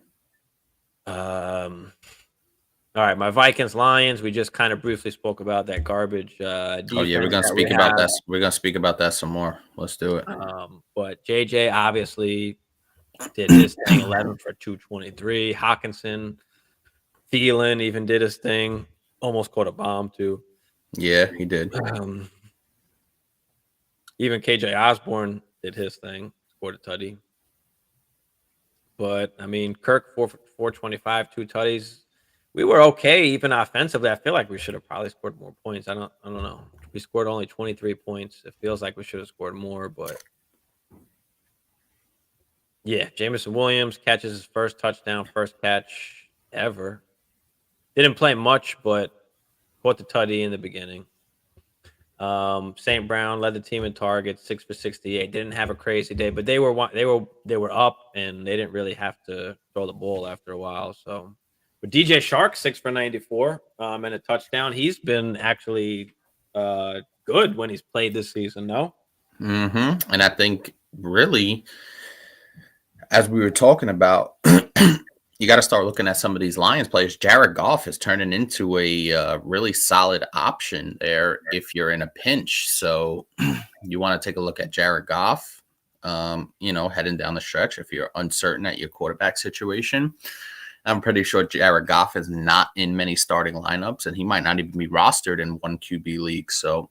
Speaker 3: All right, my Vikings Lions. We just kind of briefly spoke about that garbage.
Speaker 2: We're gonna speak about that. We're gonna speak about that some more. Let's do it.
Speaker 3: But JJ obviously did his thing, 11 for 223. Hawkinson, Thielen even did his thing. Almost caught a bomb too.
Speaker 2: Yeah, he did.
Speaker 3: Even KJ Osborne did his thing, scored a tutty. But I mean, Kirk 425, 2 tutties. We were okay, even offensively. I feel like we should have probably scored more points. I don't know. We scored only 23 points. It feels like we should have scored more, but yeah, Jameson Williams catches his first touchdown, first catch ever. Didn't play much, but caught the tutty in the beginning. St. Brown led the team in targets, 6 for 68. Didn't have a crazy day, but they were up, and they didn't really have to throw the ball after a while. So, but DJ Shark 6 for 94 and a touchdown. He's been actually good when he's played this season. No,
Speaker 2: and I think really, as we were talking about, you got to start looking at some of these Lions players. Jared Goff is turning into a really solid option there if you're in a pinch. So you want to take a look at Jared Goff, heading down the stretch if you're uncertain at your quarterback situation. I'm pretty sure Jared Goff is not in many starting lineups, and he might not even be rostered in one QB league. So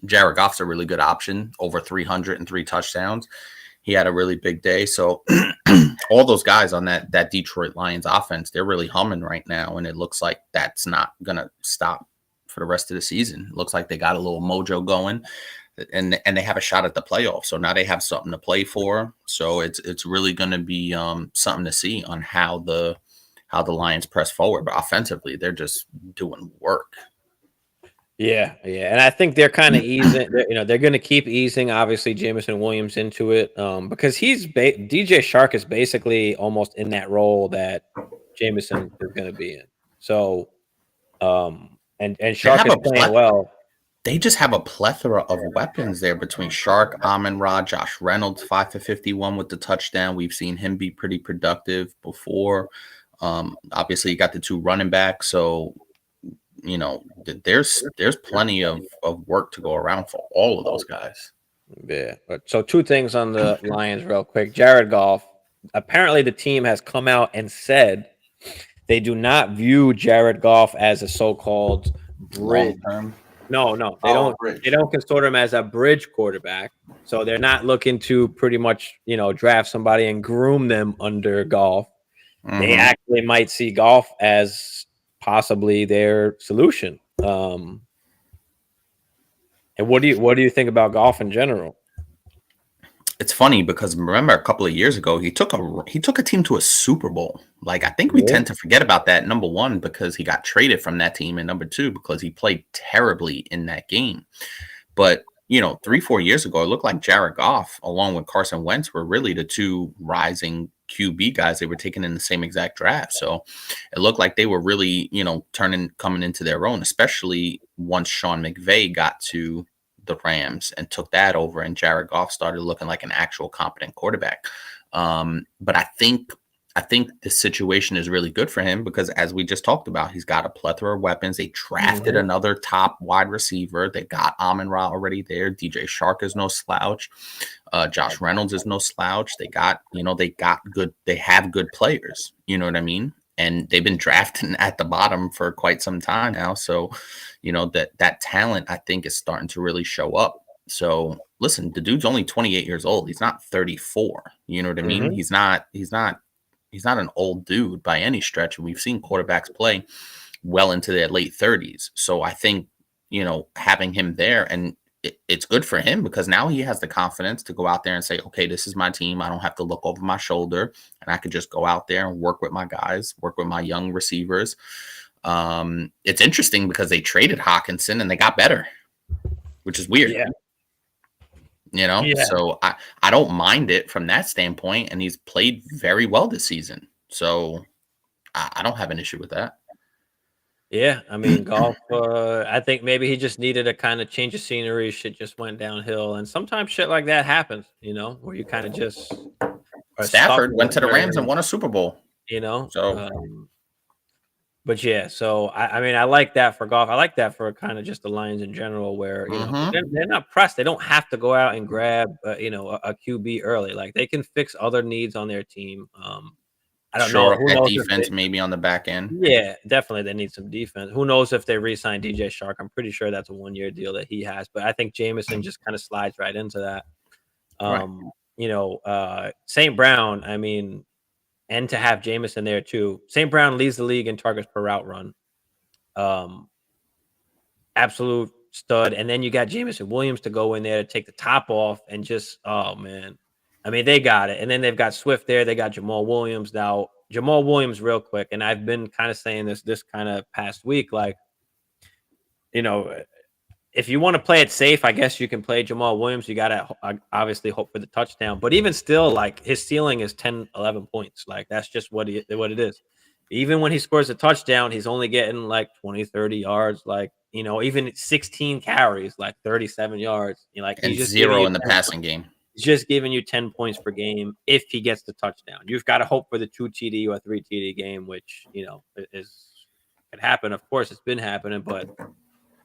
Speaker 2: Jared Goff's a really good option, over 303 touchdowns. He had a really big day. So all those guys on that Detroit Lions offense, they're really humming right now, and it looks like that's not going to stop for the rest of the season. It looks like they got a little mojo going, and they have a shot at the playoffs. So now they have something to play for. So it's really going to be something to see on how the Lions press forward. But offensively, they're just doing work.
Speaker 3: Yeah, and I think they're kind of easing. They're going to keep easing. Obviously, Jameson Williams into it because DJ Shark is basically almost in that role that Jameson is going to be in. So, and Shark is playing well.
Speaker 2: They just have a plethora of weapons there between Shark, Amon-Ra, Josh Reynolds, 5 for 51 with the touchdown. We've seen him be pretty productive before. Obviously, you got the 2 running backs, so there's plenty of work to go around for all of those guys.
Speaker 3: Yeah. So 2 things on the Lions real quick. Jared Goff. Apparently, the team has come out and said they do not view Jared Goff as a so-called bridge.
Speaker 2: Long-term.
Speaker 3: No, they don't. Bridge. They don't consider him as a bridge quarterback. So they're not looking to pretty much, draft somebody and groom them under Goff. Mm-hmm. They actually might see Goff as possibly their solution. And what do you think about Goff in general?
Speaker 2: It's funny because remember a couple of years ago he took a team to a Super Bowl. Like I think we tend to forget about that. Number 1 because he got traded from that team, and number 2 because he played terribly in that game. But 3-4 years ago, it looked like Jared Goff along with Carson Wentz were really the 2 rising QB guys they were taking in the same exact draft. So it looked like they were really coming into their own, especially once Sean McVay got to the Rams and took that over, and Jared Goff started looking like an actual competent quarterback. But I think the situation is really good for him because, as we just talked about, he's got a plethora of weapons. They drafted another top wide receiver. They got Amon-Ra already there. DJ Shark is no slouch. Josh Reynolds is no slouch. They have good players. You know what I mean? And they've been drafting at the bottom for quite some time now. So, that talent, I think, is starting to really show up. So, listen, the dude's only 28 years old. He's not 34. You know what I mean? He's not an old dude by any stretch. And we've seen quarterbacks play well into their late 30s. So I think, having him there, and it's good for him because now he has the confidence to go out there and say, okay, this is my team. I don't have to look over my shoulder, and I could just go out there and work with my guys, work with my young receivers. It's interesting because they traded Hawkinson and they got better, which is weird. So I don't mind it from that standpoint, and he's played very well this season. So I don't have an issue with that.
Speaker 3: Yeah, I mean, Goff, I think maybe he just needed a kind of change of scenery. Shit just went downhill, and sometimes shit like that happens, where you kind of just
Speaker 2: Stafford went to the Rams and won a Super Bowl.
Speaker 3: So but yeah, so I mean, I like that for Goff. I like that for kind of just the Lions in general, where they're not pressed. They don't have to go out and grab a QB early. Like they can fix other needs on their team. I don't know. Who knows
Speaker 2: defense maybe on the back end.
Speaker 3: Yeah, definitely they need some defense. Who knows if they re-sign DJ Shark? I'm pretty sure that's a 1-year deal that he has. But I think Jameson just kind of slides right into that. St. Brown. I mean. And to have Jameson there too. St. Brown leads the league in targets per route run. Absolute stud. And then you got Jameson Williams to go in there to take the top off and just, oh man. I mean, they got it. And then they've got Swift there. They got Jamal Williams. Now, Jamal Williams, real quick, and I've been kind of saying this kind of past week, like, if you want to play it safe, I guess you can play Jamal Williams. You got to obviously hope for the touchdown. But even still, like, his ceiling is 10, 11 points. Like, that's just what it is. Even when he scores a touchdown, he's only getting like 20, 30 yards. Like, even 16 carries, like 37 yards.
Speaker 2: And he's just 0 in the passing game.
Speaker 3: He's just giving you 10 points per game if he gets the touchdown. You've got to hope for the 2 TD or 3 TD game, which, could happen. Of course, it's been happening, but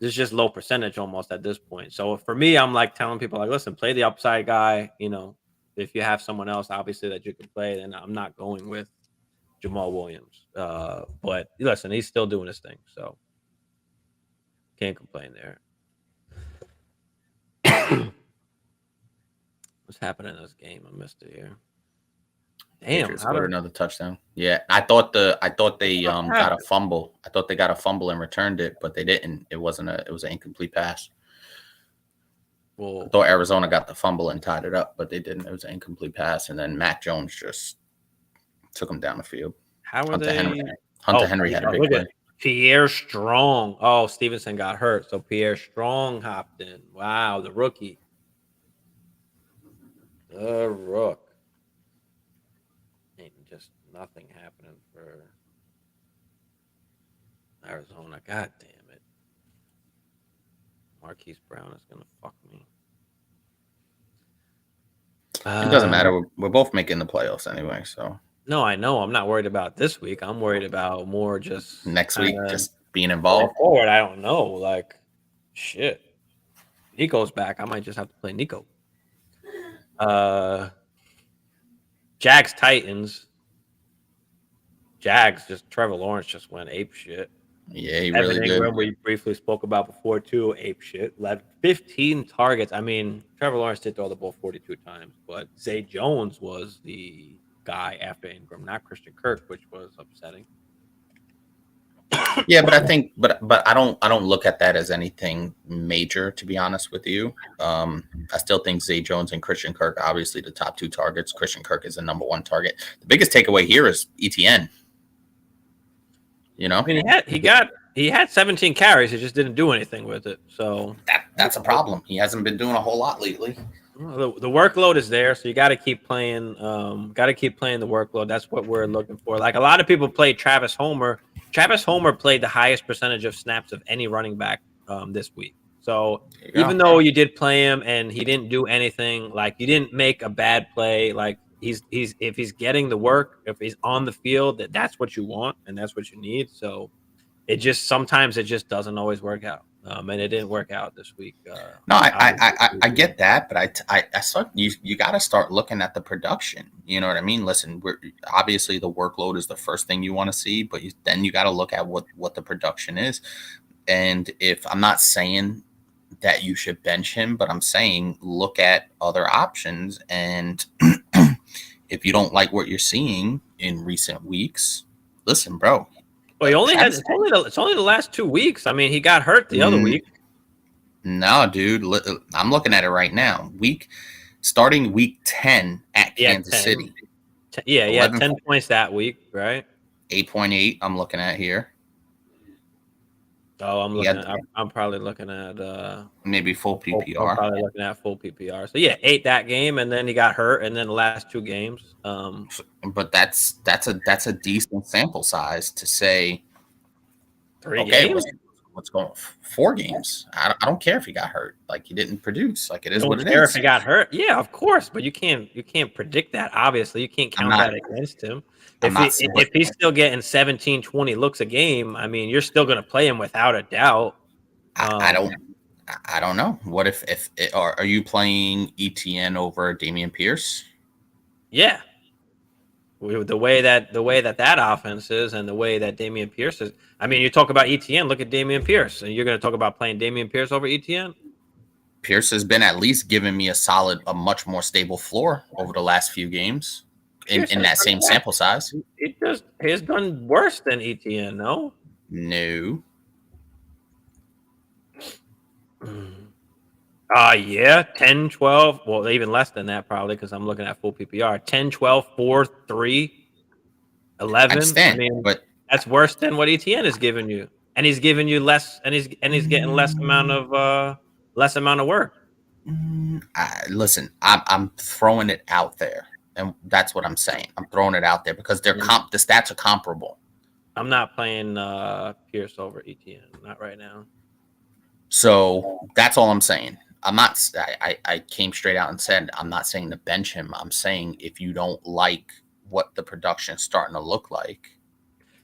Speaker 3: it's just low percentage almost at this point. So for me, I'm like telling people, like, listen, play the upside guy. If you have someone else, obviously, that you can play, then I'm not going with Jamal Williams. But listen, he's still doing his thing. So can't complain there. What's happening in this game? I missed it here. Damn,
Speaker 2: Patriots scored another touchdown. Yeah, I thought they got a fumble. I thought they got a fumble and returned it, but they didn't. It was an incomplete pass.
Speaker 3: Well,
Speaker 2: I thought Arizona got the fumble and tied it up, but they didn't. It was an incomplete pass, and then Mac Jones just took him down the field.
Speaker 3: how are
Speaker 2: Hunter
Speaker 3: they?
Speaker 2: Henry had a big play.
Speaker 3: Pierre Strong. Oh, Stevenson got hurt, so Pierre Strong hopped in. Wow, the rookie. The Rook. Ain't just nothing happening for Arizona. God damn it. Marquise Brown is going to fuck me.
Speaker 2: It doesn't matter. We're both making the playoffs anyway, so.
Speaker 3: No, I know. I'm not worried about this week. I'm worried about more just
Speaker 2: next week, just being involved.
Speaker 3: Forward, I don't know. Like, shit. Nico's back. I might just have to play Nico. Jags Titans. Jags, just Trevor Lawrence just went ape shit.
Speaker 2: Yeah, he really did.
Speaker 3: Ingram, we briefly spoke about before too, ape shit. Led 15 targets. I mean, Trevor Lawrence did throw the ball 42 times, but Zay Jones was the guy after Ingram, not Christian Kirk, which was upsetting.
Speaker 2: Yeah, but I think, but I don't look at that as anything major, to be honest with you. I still think Zay Jones and Christian Kirk, obviously the top two targets. Christian Kirk is the number one target. The biggest takeaway here is ETN. You know,
Speaker 3: I mean, he had 17 carries. He just didn't do anything with it. So
Speaker 2: that's a problem. He hasn't been doing a whole lot lately.
Speaker 3: The workload is there, so you got to keep playing. Got to keep playing the workload. That's what we're looking for. Like a lot of people played Travis Homer. Travis Homer played the highest percentage of snaps of any running back this week. So even though you did play him and he didn't do anything, like you didn't make a bad play, like he's if he's getting the work, if he's on the field, that's what you want and that's what you need. So sometimes it just doesn't always work out. And it didn't work out this week.
Speaker 2: No, I get that, but I start you got to start looking at the production. You know what I mean? Listen, obviously the workload is the first thing you want to see, but then you got to look at what the production is. And if I'm not saying that you should bench him, but I'm saying look at other options. And if you don't like what you're seeing in recent weeks, listen, bro.
Speaker 3: Well, he only it's only the last 2 weeks. I mean, he got hurt the other week.
Speaker 2: No, dude. I'm looking at it right now. Starting week 10 at Kansas City.
Speaker 3: Yeah, 10 points that week, right?
Speaker 2: 8.8. I'm looking at here.
Speaker 3: Oh, I'm probably looking at
Speaker 2: maybe full PPR.
Speaker 3: I'm probably looking at full PPR. So yeah, 8 that game, and then he got hurt, and then the last 2 games.
Speaker 2: But that's a decent sample size to say.
Speaker 3: 3 games.
Speaker 2: What's going? 4 games. I don't care if he got hurt. Like he didn't produce. Like it is what it is.
Speaker 3: If he got hurt, yeah, of course. But you can't predict that. Obviously, you can't count that against him. If he's still getting 17, 20 looks a game, I mean, you're still going to play him without a doubt.
Speaker 2: I don't know. What if are you playing ETN over Dameon Pierce?
Speaker 3: Yeah. The way that offense is and the way that Dameon Pierce is. I mean, you talk about ETN, look at Dameon Pierce. And you're going to talk about playing Dameon Pierce over ETN?
Speaker 2: Pierce has been at least giving me a much more stable floor over the last few games. In that same sample size.
Speaker 3: He's done worse than ETN, no?
Speaker 2: No.
Speaker 3: Yeah, 10, 12. Well, even less than that probably because I'm looking at full PPR. 10, 12, 4, 3, 11. I
Speaker 2: understand,
Speaker 3: mean,
Speaker 2: but
Speaker 3: that's worse than what ETN is giving you. And he's giving you less, and he's getting less amount of work.
Speaker 2: Listen, I'm throwing it out there. And that's what I'm saying. I'm throwing it out there because the stats are comparable.
Speaker 3: I'm not playing Pierce over ETN, not right now.
Speaker 2: So that's all I'm saying. I came straight out and said I'm not saying to bench him. I'm saying if you don't like what the production is starting to look like.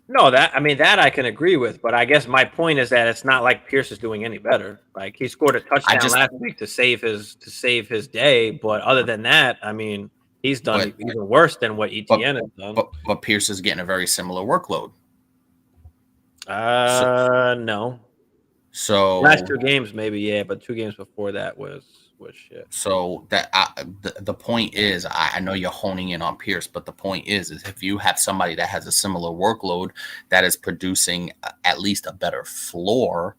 Speaker 3: No, that I can agree with, but I guess my point is that it's not like Pierce is doing any better. Like he scored a touchdown last week to save his day, but other than that, I mean. He's done even worse than what ETN has done.
Speaker 2: But Pierce is getting a very similar workload.
Speaker 3: No.
Speaker 2: So
Speaker 3: last 2 games, maybe, yeah, but 2 games before that was was shit.
Speaker 2: So that the point is, I know you're honing in on Pierce, but the point is if you have somebody that has a similar workload that is producing at least a better floor,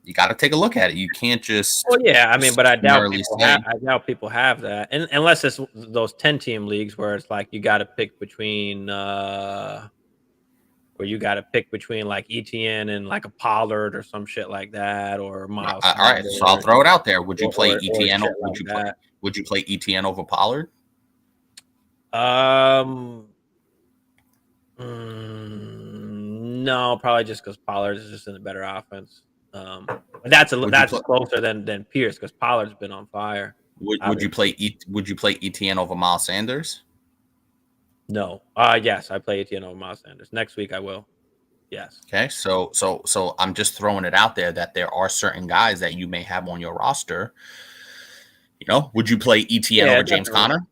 Speaker 2: you got to take a look at it. You can't just
Speaker 3: Well, yeah, I mean, but I doubt
Speaker 2: merely
Speaker 3: people
Speaker 2: say,
Speaker 3: have that, and unless it's those 10-team leagues where it's like you got to pick between where you got to pick between like ETN and like a Pollard or some shit like that, or Miles
Speaker 2: all right. So I'll
Speaker 3: Sanders,
Speaker 2: throw it out there. Would you play
Speaker 3: or
Speaker 2: ETN?
Speaker 3: shit like that.
Speaker 2: Would you play ETN over Pollard?
Speaker 3: No, probably just because Pollard is just in a better offense. But that's closer than Pierce because Pollard's been on fire.
Speaker 2: Would you play ETN over Miles Sanders?
Speaker 3: No. Yes, I play ETN over Miles Sanders. Next week I will. Yes.
Speaker 2: Okay. So I'm just throwing it out there that there are certain guys that you may have on your roster. You know, would you play ETN over James Conner?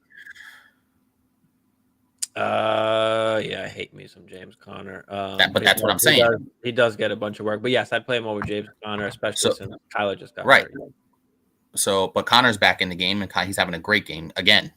Speaker 3: Yeah, I hate me some James Conner.
Speaker 2: But that's what I'm saying.
Speaker 3: He does get a bunch of work, but yes, I'd play him over James Conner, especially since Kyler just got
Speaker 2: hurt.
Speaker 3: So,
Speaker 2: but Connor's back in the game, and he's having a great game again.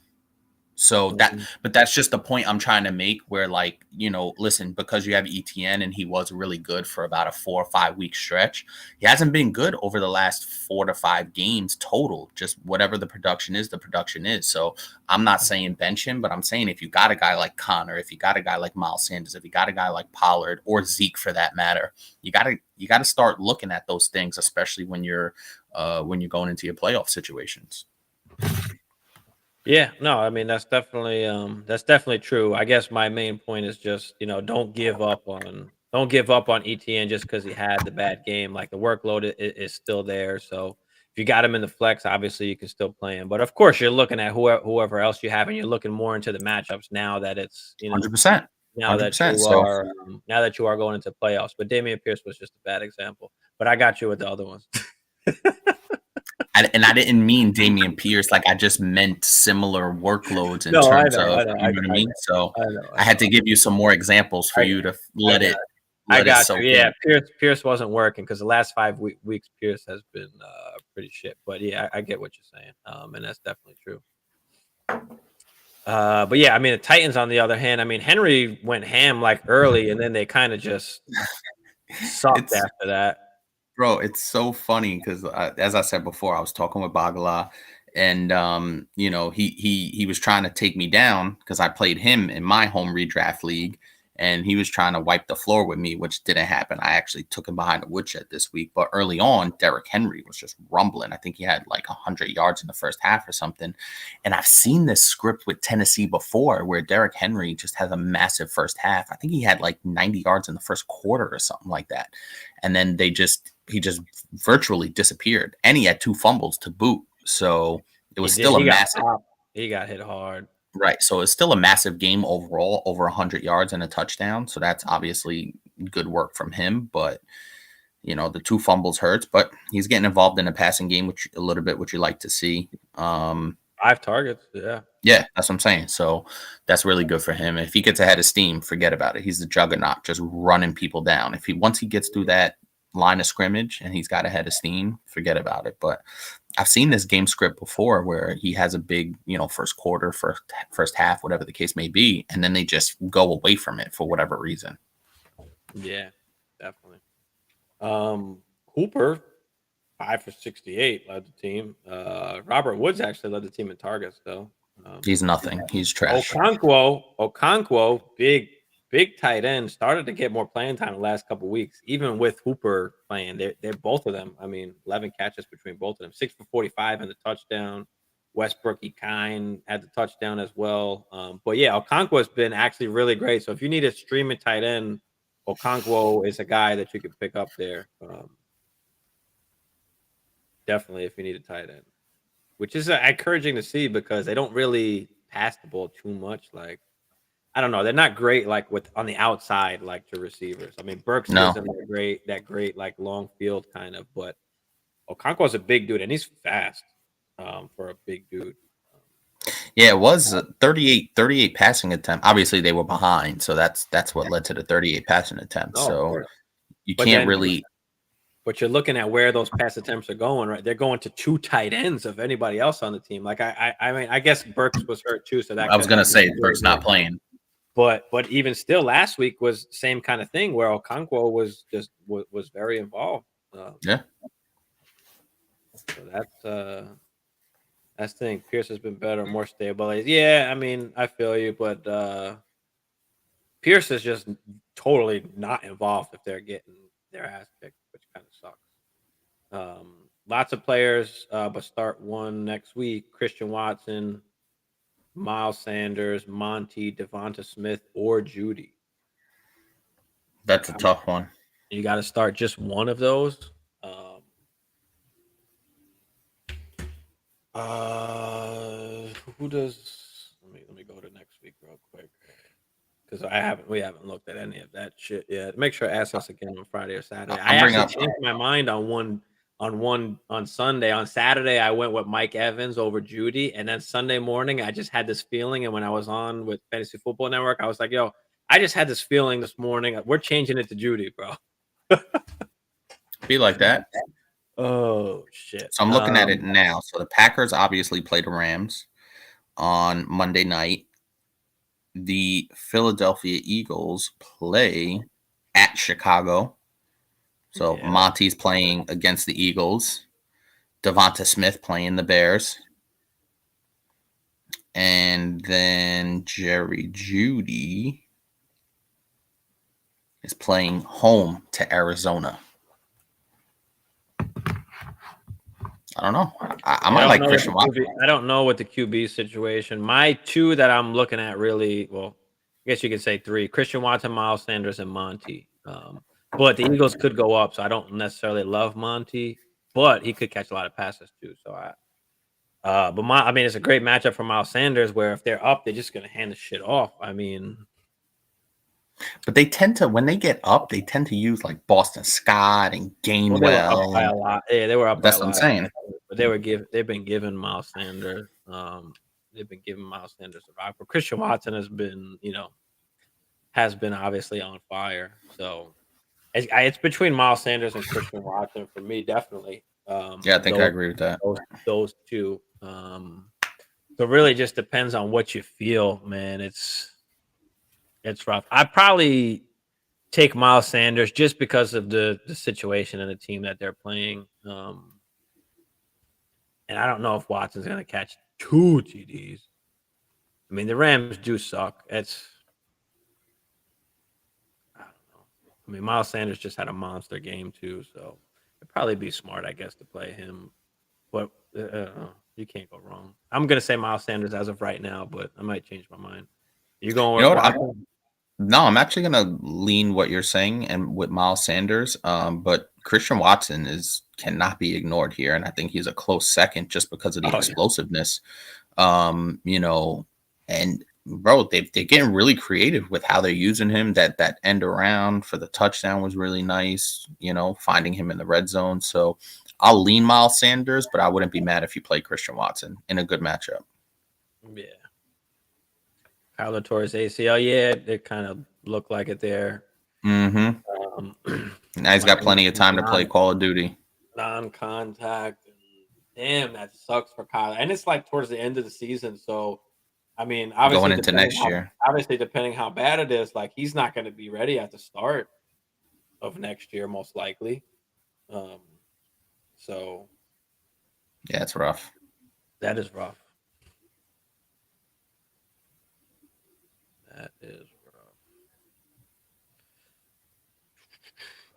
Speaker 2: So but that's just the point I'm trying to make where, like, you know, listen, because you have ETN and he was really good for about a 4 or 5 week stretch. He hasn't been good over the last 4 to 5 games total. Just whatever the production is, the production is. So I'm not saying bench him, but I'm saying if you got a guy like Connor, if you got a guy like Miles Sanders, if you got a guy like Pollard or Zeke for that matter, you gotta start looking at those things, especially when you're going into your playoff situations.
Speaker 3: Yeah, no, I mean that's definitely true. I guess my main point is just, you know, don't give up on ETN just because he had the bad game. Like the workload is still there. So if you got him in the flex, obviously you can still play him. But of course, you're looking at whoever else you have, and you're looking more into the matchups now that it's
Speaker 2: 100%.
Speaker 3: Now that you are going into playoffs. But Dameon Pierce was just a bad example. But I got you with the other ones.
Speaker 2: I didn't mean Dameon Pierce. Like, I just meant similar workloads in terms of, you know what I mean? So I had to give you some more examples for you to let it.
Speaker 3: I got you. Yeah, Pierce wasn't working because the last 5 weeks Pierce has been pretty shit. But yeah, I get what you're saying, and that's definitely true. But yeah, I mean the Titans on the other hand, I mean Henry went ham like early, and then they kind of just sucked after that.
Speaker 2: Bro, it's so funny because as I said before, I was talking with Bagala, and you know, he was trying to take me down because I played him in my home redraft league, and he was trying to wipe the floor with me, which didn't happen. I actually took him behind the woodshed this week, but early on, Derrick Henry was just rumbling. I think he had like 100 yards in the first half or something. And I've seen this script with Tennessee before where Derrick Henry just has a massive first half. I think he had like 90 yards in the first quarter or something like that. And then he just virtually disappeared, and he had 2 fumbles to boot. So it was still a massive.
Speaker 3: He got hit hard.
Speaker 2: Right. So it's still a massive game overall, over 100 yards and a touchdown. So that's obviously good work from him. But, you know, the 2 fumbles hurts, but he's getting involved in the passing game, which a little bit, which you like to see.
Speaker 3: 5 targets. Yeah.
Speaker 2: Yeah, that's what I'm saying. So that's really good for him. If he gets ahead of steam, forget about it. He's the juggernaut, just running people down. Once he gets through that line of scrimmage and he's got ahead of steam, forget about it. But I've seen this game script before where he has a big, you know, first quarter, first half, whatever the case may be, and then they just go away from it for whatever reason.
Speaker 3: Yeah, definitely. Hooper, 5 for 68, led the team. Robert Woods actually led the team in targets, though.
Speaker 2: He's nothing. He's trash.
Speaker 3: Okonkwo, big tight end, started to get more playing time the last couple of weeks, even with Hooper playing. They're both of them. I mean, 11 catches between both of them, 6 for 45 and the touchdown. Westbrook Ekine had the touchdown as well. But yeah, Okonkwo has been actually really great. So if you need a streaming tight end, Okonkwo is a guy that you can pick up there. Definitely if you need a tight end, which is encouraging to see because they don't really pass the ball too much. Like, I don't know. They're not great like on the outside, like to receivers. I mean, Burks isn't that great, like long field kind of, but Okonkwo's a big dude and he's fast for a big dude.
Speaker 2: Yeah, it was 38 passing attempt. Obviously, they were behind, so that's what led to the 38 passing attempts. So you can't really.
Speaker 3: But you're looking at where those pass attempts are going, right? They're going to 2 tight ends of anybody else on the team. Like I mean, I guess Burks was hurt too, so that
Speaker 2: I was
Speaker 3: could
Speaker 2: gonna
Speaker 3: have
Speaker 2: say
Speaker 3: been
Speaker 2: Burke's not playing.
Speaker 3: But even still, last week was same kind of thing where Okonkwo was just was very involved.
Speaker 2: Yeah.
Speaker 3: So that's the thing. Pierce has been better, more stable. Yeah, I mean, I feel you, but Pierce is just totally not involved if they're getting their ass kicked, which kind of sucks. Lots of players, but start one next week. Christian Watson, Miles Sanders, Monty, Devonta Smith, or Judy.
Speaker 2: That's a tough one.
Speaker 3: You got to start just one of those. Who does? Let me go to next week real quick because we haven't looked at any of that shit yet. Make sure to ask us again on Friday or Saturday. I actually changed my mind on Sunday. On Saturday, I went with Mike Evans over Judy, and then Sunday morning, I just had this feeling. And when I was on with Fantasy Football Network, I was like, "Yo, I just had this feeling this morning. We're changing it to Judy, bro."
Speaker 2: Be like that.
Speaker 3: Oh shit!
Speaker 2: So I'm looking at it now. So the Packers obviously play the Rams on Monday night. The Philadelphia Eagles play at Chicago. So Monty's playing against the Eagles. Devonta Smith playing the Bears. And then Jerry Jeudy is playing home to Arizona. I don't know. I might like Christian Watson.
Speaker 3: I don't know what the QB situation. My two that I'm looking at really, well, I guess you could say three: Christian Watson, Miles Sanders, and Monty. But the Eagles could go up, so I don't necessarily love Monty, but he could catch a lot of passes too. So I mean, it's a great matchup for Miles Sanders, where if they're up, they're just gonna hand the shit off. I mean,
Speaker 2: but they tend to, when they get up, they tend to use like Boston Scott and Gainwell.
Speaker 3: They were up by a lot. Yeah, they were up.
Speaker 2: That's what I'm saying.
Speaker 3: But they've been giving Miles Sanders. They've been giving Miles Sanders a vibe. But Christian Watson has been obviously on fire. So it's between Miles Sanders and Christian Watson for me, definitely.
Speaker 2: Yeah, I think I agree with that.
Speaker 3: Those two. So really just depends on what you feel, man. It's rough. I'd probably take Miles Sanders just because of the situation and the team that they're playing. And I don't know if Watson's going to catch 2 TDs. I mean, the Rams do suck. I don't know. I mean, Miles Sanders just had a monster game too, so it'd probably be smart, I guess, to play him. But you can't go wrong. I'm going to say Miles Sanders as of right now, but I might change my mind. You going with Watson?
Speaker 2: No, I'm actually going to lean what you're saying and with Miles Sanders. But Christian Watson cannot be ignored here, and I think he's a close second just because of the explosiveness. And bro, they're getting really creative with how they're using him. That end around for the touchdown was really nice. Finding him in the red zone. So I'll lean Miles Sanders, but I wouldn't be mad if you play Christian Watson in a good matchup.
Speaker 3: Yeah. Kyler Torres ACL, yeah, it kind of looked like it there.
Speaker 2: Mm-hmm. Now he's got plenty of time to play Call of Duty.
Speaker 3: Non-contact. Damn, that sucks for Kyler. And it's like towards the end of the season, so I mean, obviously
Speaker 2: going into next year.
Speaker 3: Obviously, depending how bad it is, like he's not going to be ready at the start of next year, most likely. So
Speaker 2: yeah, it's rough.
Speaker 3: That is rough. That is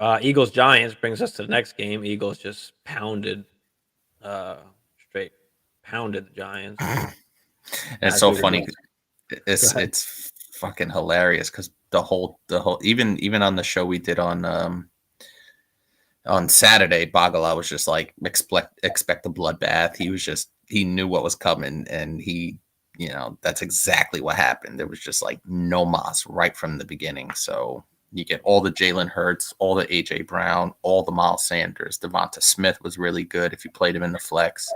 Speaker 3: rough. Eagles Giants brings us to the next game. Eagles just straight pounded the Giants.
Speaker 2: It's so funny. It's fucking hilarious because the whole even on the show we did on Saturday, Bagala was just like expect a bloodbath. He knew what was coming, and that's exactly what happened. There was just like no mas right from the beginning. So you get all the Jalen Hurts, all the AJ Brown, all the Miles Sanders. Devonta Smith was really good if you played him in the flex.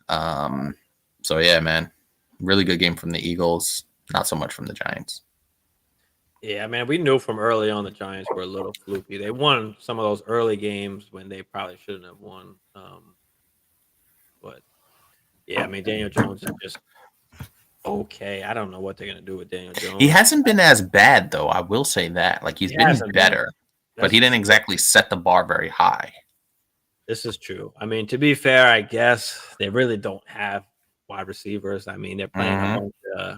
Speaker 2: So yeah, man, really good game from the Eagles. Not so much from the Giants.
Speaker 3: Yeah, I mean, we knew from early on the Giants were a little fluky. They won some of those early games when they probably shouldn't have won. But yeah, I mean, Daniel Jones is just okay. I don't know what they're gonna do with Daniel
Speaker 2: He
Speaker 3: Jones.
Speaker 2: hasn't been as bad though. I will say that. Like he's
Speaker 3: He
Speaker 2: been
Speaker 3: hasn't been.
Speaker 2: better, but
Speaker 3: That's
Speaker 2: he didn't
Speaker 3: true.
Speaker 2: exactly set the bar very high.
Speaker 3: This is true. I mean, to be fair, I guess they really don't have wide receivers. I mean, they're playing
Speaker 2: Mm-hmm.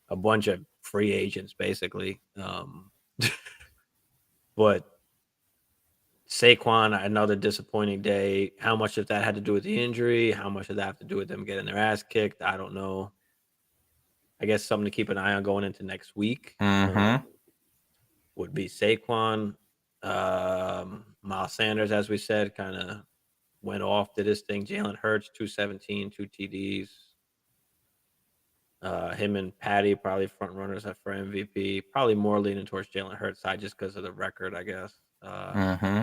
Speaker 3: a bunch of free agents basically. But Saquon, another disappointing day. How much of that had to do with the injury? How much did that have to do with them getting their ass kicked? I don't know. I guess something to keep an eye on going into next week
Speaker 2: Mm-hmm.
Speaker 3: would be Saquon. Miles Sanders, as we said, kind of went off, did his thing. Jalen Hurts, 217, 2 TDs. Him and Patty probably front runners for MVP. Probably more leaning towards Jalen Hurts side just because of the record, I guess.
Speaker 2: Mm-hmm.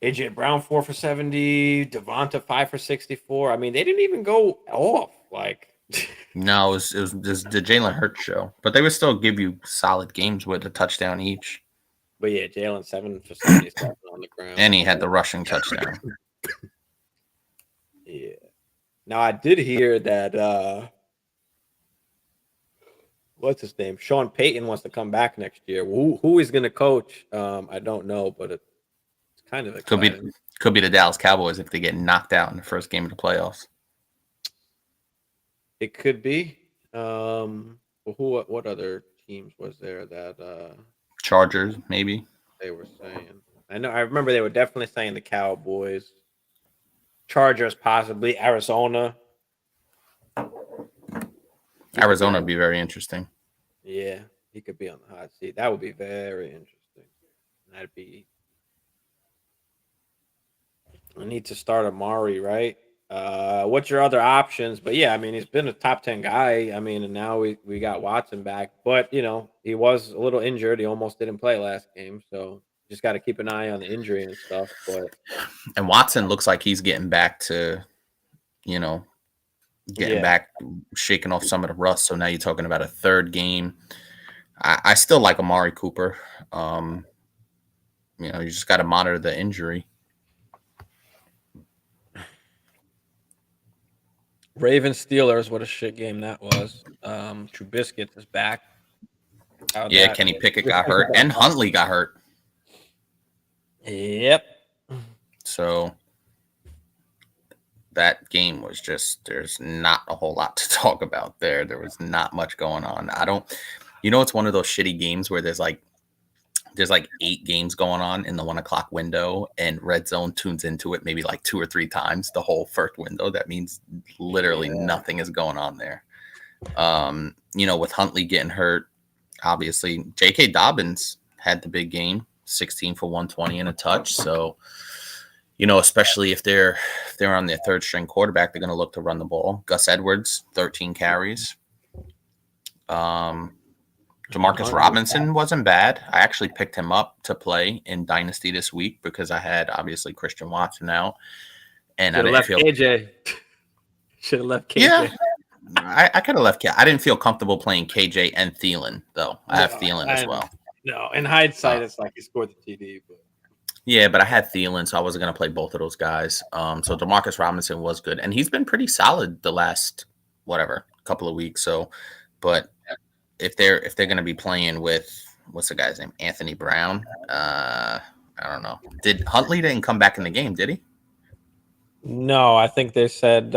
Speaker 3: AJ Brown 4 for 70, Devonta 5 for 64. I mean, they didn't even go off. Like,
Speaker 2: No, it was the Jalen Hurts show, but they would still give you solid games with a touchdown each,
Speaker 3: but yeah, Jalen 7 for 77 on the
Speaker 2: and
Speaker 3: ground.
Speaker 2: he had the rushing touchdown.
Speaker 3: Yeah. Now I did hear that what's his name? Sean Payton wants to come back next year. Who is going to coach? I don't know, but it's kind of
Speaker 2: Could be
Speaker 3: exciting.
Speaker 2: could be the Dallas Cowboys if they get knocked out in the first game of the playoffs.
Speaker 3: It could be. What other teams was there that
Speaker 2: Chargers, maybe.
Speaker 3: they were saying? I remember they were definitely saying the Cowboys, Chargers, possibly Arizona.
Speaker 2: Arizona would be very interesting.
Speaker 3: Yeah, he could be on the hot seat. That would be very interesting. That'd be. I need to start Amari, right? What's your other options? But yeah, I mean, he's been a top 10 guy. I mean, and now we got Watson back, but he was a little injured. He almost didn't play last game, so just got to keep an eye on the injury and stuff. But
Speaker 2: And Watson looks like he's getting back to, getting
Speaker 3: yeah,
Speaker 2: back, shaking off some of the rust. So now you're talking about a third game. I still like Amari Cooper. You just got to monitor the injury.
Speaker 3: Ravens Steelers, what a shit game that was. Trubisky is back.
Speaker 2: Yeah, Kenny Pickett got hurt, and Huntley got hurt.
Speaker 3: Yep.
Speaker 2: So that game was there's not a whole lot to talk about there. There was not much going on. It's one of those shitty games where there's like 8 games going on in the 1 o'clock window, and Red Zone tunes into it maybe like 2 or 3 times the whole first window. That means literally nothing is going on there. With Huntley getting hurt, obviously J.K. Dobbins had the big game, 16 for 120 and a touch. So, especially if they're on their third string quarterback, they're going to look to run the ball. Gus Edwards, 13 carries. Demarcus Robinson wasn't bad. I actually picked him up to play in Dynasty this week because I had obviously Christian Watson out, and
Speaker 3: Should have left KJ. Should have left KJ.
Speaker 2: Yeah, I could have left. I didn't feel comfortable playing KJ and Thielen though. I have Thielen as well.
Speaker 3: No, in hindsight, it's like he scored the TD, but
Speaker 2: yeah, but I had Thielen, so I wasn't going to play both of those guys. So Demarcus Robinson was good, and he's been pretty solid the last couple of weeks. So, but if they're going to be playing with what's the guy's name, Anthony Brown, I don't know. Huntley didn't come back in the game, did he?
Speaker 3: No, I think they said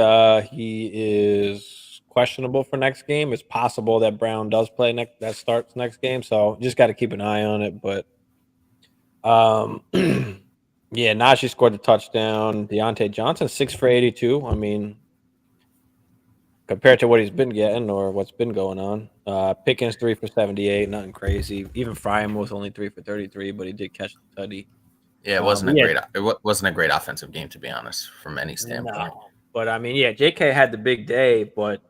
Speaker 3: he is questionable for next game. It's possible that Brown does play that starts next game, so just got to keep an eye on it. But yeah, Najee scored the touchdown. Deontay Johnson 6 for 82. I mean, compared to what he's been getting or what's been going on. Pickens 3 for 78, nothing crazy. Even Fryman was only 3 for 33, but he did catch the tutty.
Speaker 2: Yeah, it wasn't a great offensive game, to be honest, from any standpoint.
Speaker 3: No. But I mean, yeah, JK had the big day, but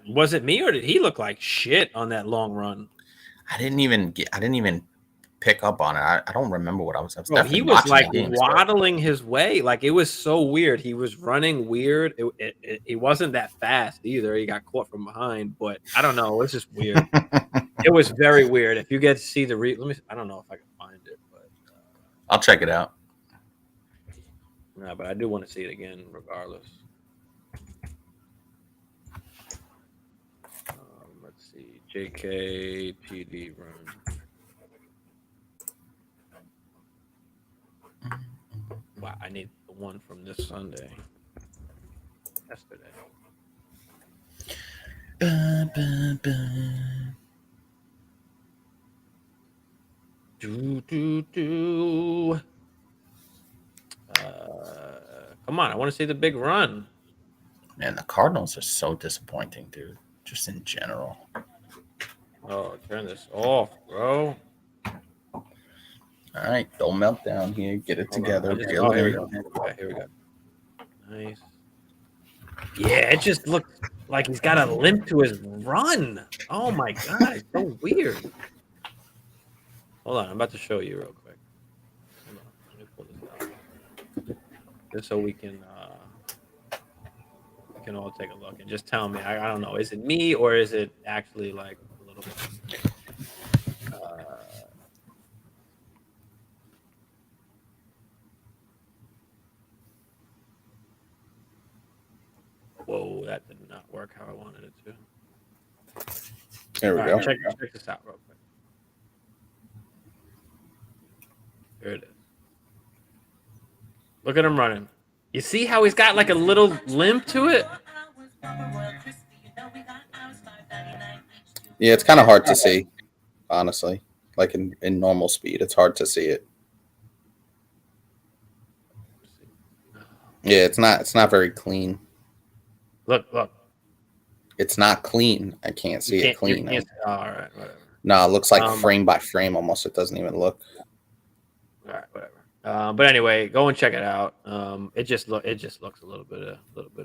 Speaker 3: was it me or did he look like shit on that long run?
Speaker 2: I didn't even pick up on it. I don't remember what I was
Speaker 3: Bro, he
Speaker 2: definitely
Speaker 3: was
Speaker 2: watching
Speaker 3: like
Speaker 2: the games.
Speaker 3: waddling his way. Like it was so weird. He was running weird. He wasn't that fast either. He got caught from behind, but I don't know. It was just weird. It was very weird. If you get to see the let me. I don't know if I can find it, but
Speaker 2: I'll check it out.
Speaker 3: no, but I do want to see it again, regardless. Let's see, JK PD run. Wow, I need the one from this Sunday. Yesterday. Come on, I want to see the big run.
Speaker 2: Man, the Cardinals are so disappointing, dude. Just in general.
Speaker 3: Oh, turn this off, bro.
Speaker 2: All right, don't melt down here. Get it together.
Speaker 3: Oh, here we go. Okay, here we go. Nice. Yeah, it just looks like he's got a limp to his run. Oh my god, it's so weird. Hold on, I'm about to show you real quick. Hold on, let me pull this out. Just so we can all take a look and just tell me. I don't know, is it me or is it actually like a little bit? Whoa, that did not work how I wanted it to.
Speaker 2: There we go.
Speaker 3: Check this out real quick. Here it is. Look at him running. You see how he's got like a little limp to it?
Speaker 2: Yeah, it's kind of hard to see, honestly. Like in normal speed, it's hard to see it. Yeah, it's not very clean.
Speaker 3: Look.
Speaker 2: It's not clean. I can't see it clean.
Speaker 3: All right, whatever.
Speaker 2: No, it looks like frame by frame almost. It doesn't even look.
Speaker 3: All right, whatever. But anyway, go and check it out. It just looks a little bit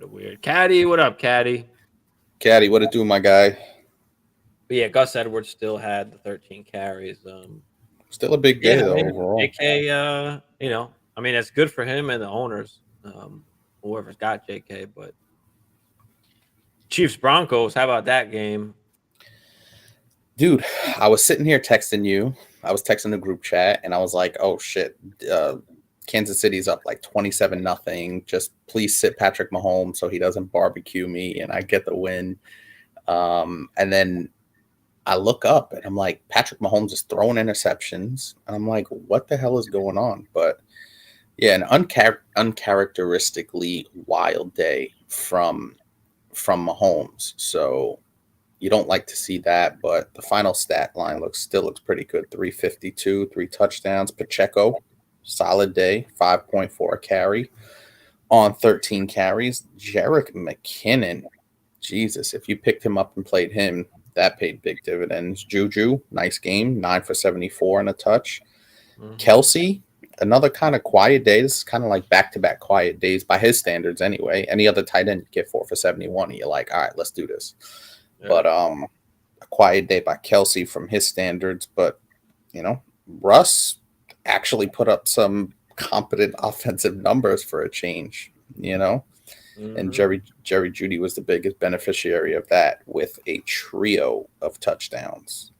Speaker 3: of weird. Caddy, what up, Caddy?
Speaker 2: Caddy, what it do, my guy?
Speaker 3: But yeah, Gus Edwards still had the 13 carries.
Speaker 2: Still a big day though overall.
Speaker 3: JK, I mean, it's good for him and the owners, whoever's got JK. But Chiefs Broncos, how about that game?
Speaker 2: Dude, I was sitting here texting you. I was texting the group chat, and I was like, "Oh shit, Kansas City's up like 27-0. Just please sit Patrick Mahomes so he doesn't barbecue me, and I get the win." And then I look up, and I'm like, Patrick Mahomes is throwing interceptions, and I'm like, "What the hell is going on?" But yeah, an uncharacteristically wild day from Mahomes. So you don't like to see that, but the final stat line still looks pretty good. 352, 3 touchdowns. Pacheco, solid day, 5.4 carry on 13 carries. Jerick McKinnon, Jesus, if you picked him up and played him, that paid big dividends. Juju, nice game, 9 for 74 and a touch. Mm-hmm. Kelsey, another kind of quiet day. This is kind of like back-to-back quiet days by his standards anyway. Any other tight end, you get 4 for 71, and you're like, all right, let's do this. Yeah. But a quiet day by Kelsey from his standards. But, Russ actually put up some competent offensive numbers for a change, Mm-hmm. And Jerry Jeudy was the biggest beneficiary of that with a trio of touchdowns.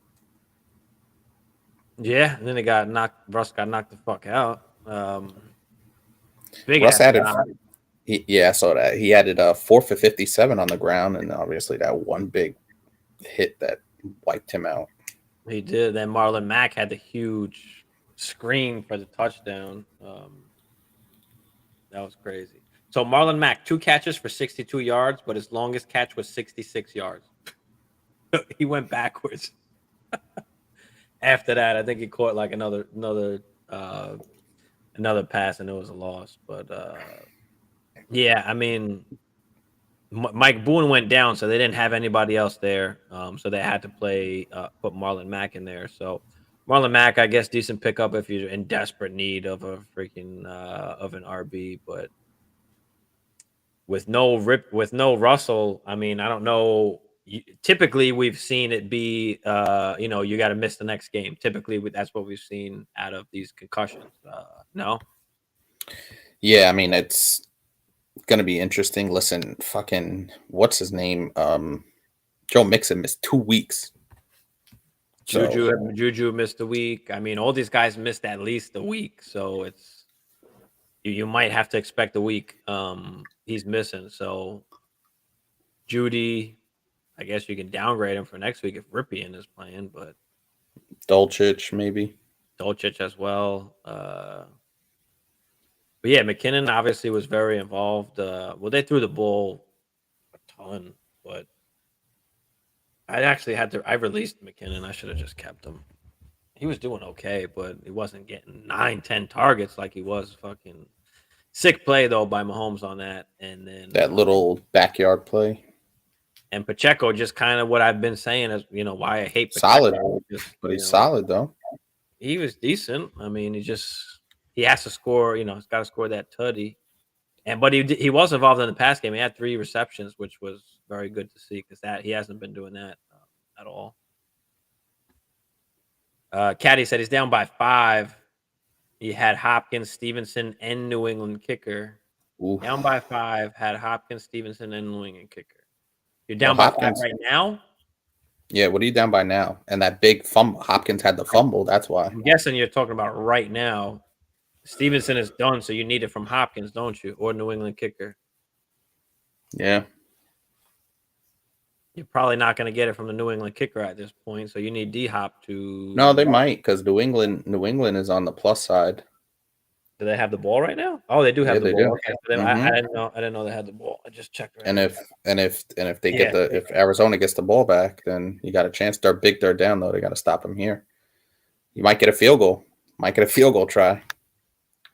Speaker 3: Yeah, and then Russ got knocked the fuck out.
Speaker 2: Russ added, I saw that. He added 4 for 57 on the ground, and obviously that one big hit that wiped him out.
Speaker 3: He did. Then Marlon Mack had the huge screen for the touchdown. That was crazy. So Marlon Mack, 2 catches for 62 yards, but his longest catch was 66 yards. He went backwards. After that, I think he caught like another pass, and it was a loss. But yeah, I mean, Mike Boone went down, so they didn't have anybody else there. So they had to put Marlon Mack in there. So Marlon Mack, I guess, decent pickup if you're in desperate need of a freaking of an RB, but with no Russell, I mean, I don't know typically we've seen it be, you got to miss the next game. Typically, that's what we've seen out of these concussions. No,
Speaker 2: Yeah, I mean it's gonna be interesting. Listen, fucking what's his name? Joe Mixon missed 2 weeks. So
Speaker 3: Juju missed a week. I mean, all these guys missed at least a week, so it's you might have to expect a week. He's missing, so Judy, I guess you can downgrade him for next week if Ripien is playing, but
Speaker 2: Dolchich maybe.
Speaker 3: Dolchich as well. But yeah, McKinnon obviously was very involved. Well, they threw the ball a ton, but I actually I released McKinnon. I should have just kept him. He was doing okay, but he wasn't getting 9-10 targets like he was. Fucking sick play though by Mahomes on that, and then
Speaker 2: That little backyard play.
Speaker 3: And Pacheco, just kind of what I've been saying is, why I hate Pacheco.
Speaker 2: Solid, but he's solid though.
Speaker 3: He was decent. I mean, he has to score. He's got to score that tutty. But he was involved in the pass game. He had 3 receptions, which was very good to see because he hasn't been doing that at all. Caddy said he's down by 5. He had Hopkins, Stevenson, and New England kicker. Oof. Down by 5, had Hopkins, Stevenson, and New England kicker. You're down by 5 right now?
Speaker 2: Yeah, what are you down by now? And that big fumble, Hopkins had the fumble. That's why.
Speaker 3: I'm guessing you're talking about right now. Stevenson is done, so you need it from Hopkins, don't you? Or New England kicker.
Speaker 2: Yeah.
Speaker 3: You're probably not going to get it from the New England kicker at this point, so you need D-Hop to...
Speaker 2: No, they might, because New England is on the plus side.
Speaker 3: Do they have the ball right now? Oh, they do have the ball. Okay, so I didn't know they had the ball. I just checked.
Speaker 2: Right now. If they get if Arizona gets the ball back, then you got a chance. They're big. They're down though. They got to stop them here. You might get a field goal. Might get a field goal try.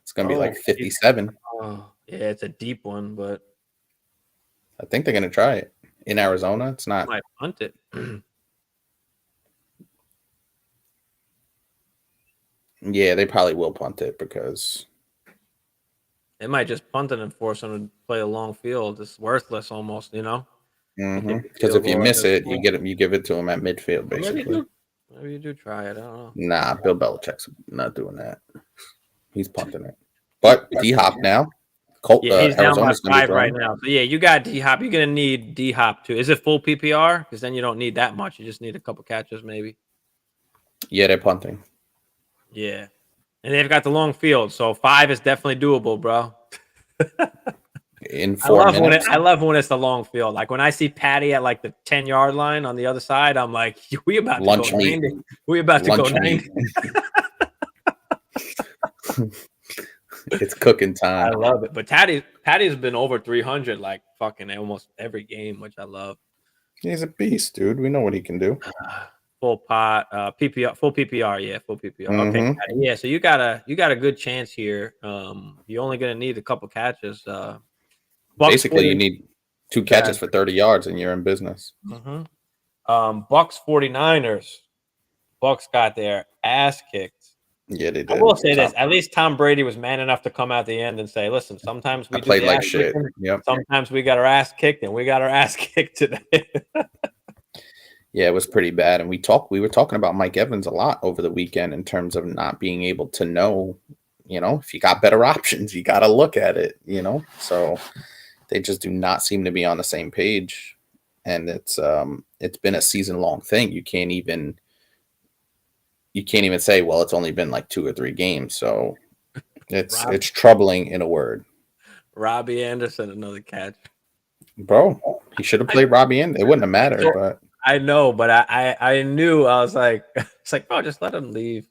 Speaker 2: It's gonna be like 57.
Speaker 3: Oh, yeah, it's a deep one, but
Speaker 2: I think they're gonna try it in Arizona. It's not.
Speaker 3: Might punt it.
Speaker 2: Yeah, they probably will punt it because.
Speaker 3: They might just punt it and force them to play a long field. It's worthless almost,
Speaker 2: Because if you miss it, you give it to them at midfield, basically.
Speaker 3: Maybe you do try it. I don't know.
Speaker 2: Nah, Bill Belichick's not doing that. He's punting it. But D-Hop now.
Speaker 3: He's down by 5 right now. So, yeah, you got D-Hop. You're going to need D-Hop, too. Is it full PPR? Because then you don't need that much. You just need a couple catches, maybe.
Speaker 2: Yeah, they're punting.
Speaker 3: Yeah. And they've got the long field, so 5 is definitely doable, bro.
Speaker 2: In 4 minutes.
Speaker 3: I love when it's the long field. Like when I see Patty at like the 10-yard line on the other side, I'm like, we about to go 90. We about to go 90.
Speaker 2: It's cooking time.
Speaker 3: I love it. But Patty's been over 300 like fucking almost every game, which I love.
Speaker 2: He's a beast, dude. We know what he can do.
Speaker 3: Full pot, PPR, full PPR, yeah, full PPR. Okay, yeah. So you got a good chance here. You're only gonna need a couple catches.
Speaker 2: Basically, you need 2 catches for 30 yards, and you're in business.
Speaker 3: Bucks 49ers. Bucks got their ass kicked.
Speaker 2: Yeah, they did.
Speaker 3: I will say this: at least Tom Brady was man enough to come at the end and say, "Listen, sometimes we
Speaker 2: played like shit.
Speaker 3: Yep. Sometimes we got our ass kicked, and we got our ass kicked today."
Speaker 2: Yeah, it was pretty bad. And we were talking about Mike Evans a lot over the weekend in terms of not being able to know, if you got better options, you got to look at it, So they just do not seem to be on the same page. And it's been a season-long thing. You can't even say, well, it's only been like 2 or 3 games. So it's troubling in a word.
Speaker 3: Robbie Anderson, another catch.
Speaker 2: Bro, he should have played Robbie Anderson. It wouldn't have mattered, but
Speaker 3: I know, but I knew. I was like, it's like, bro, just let him leave.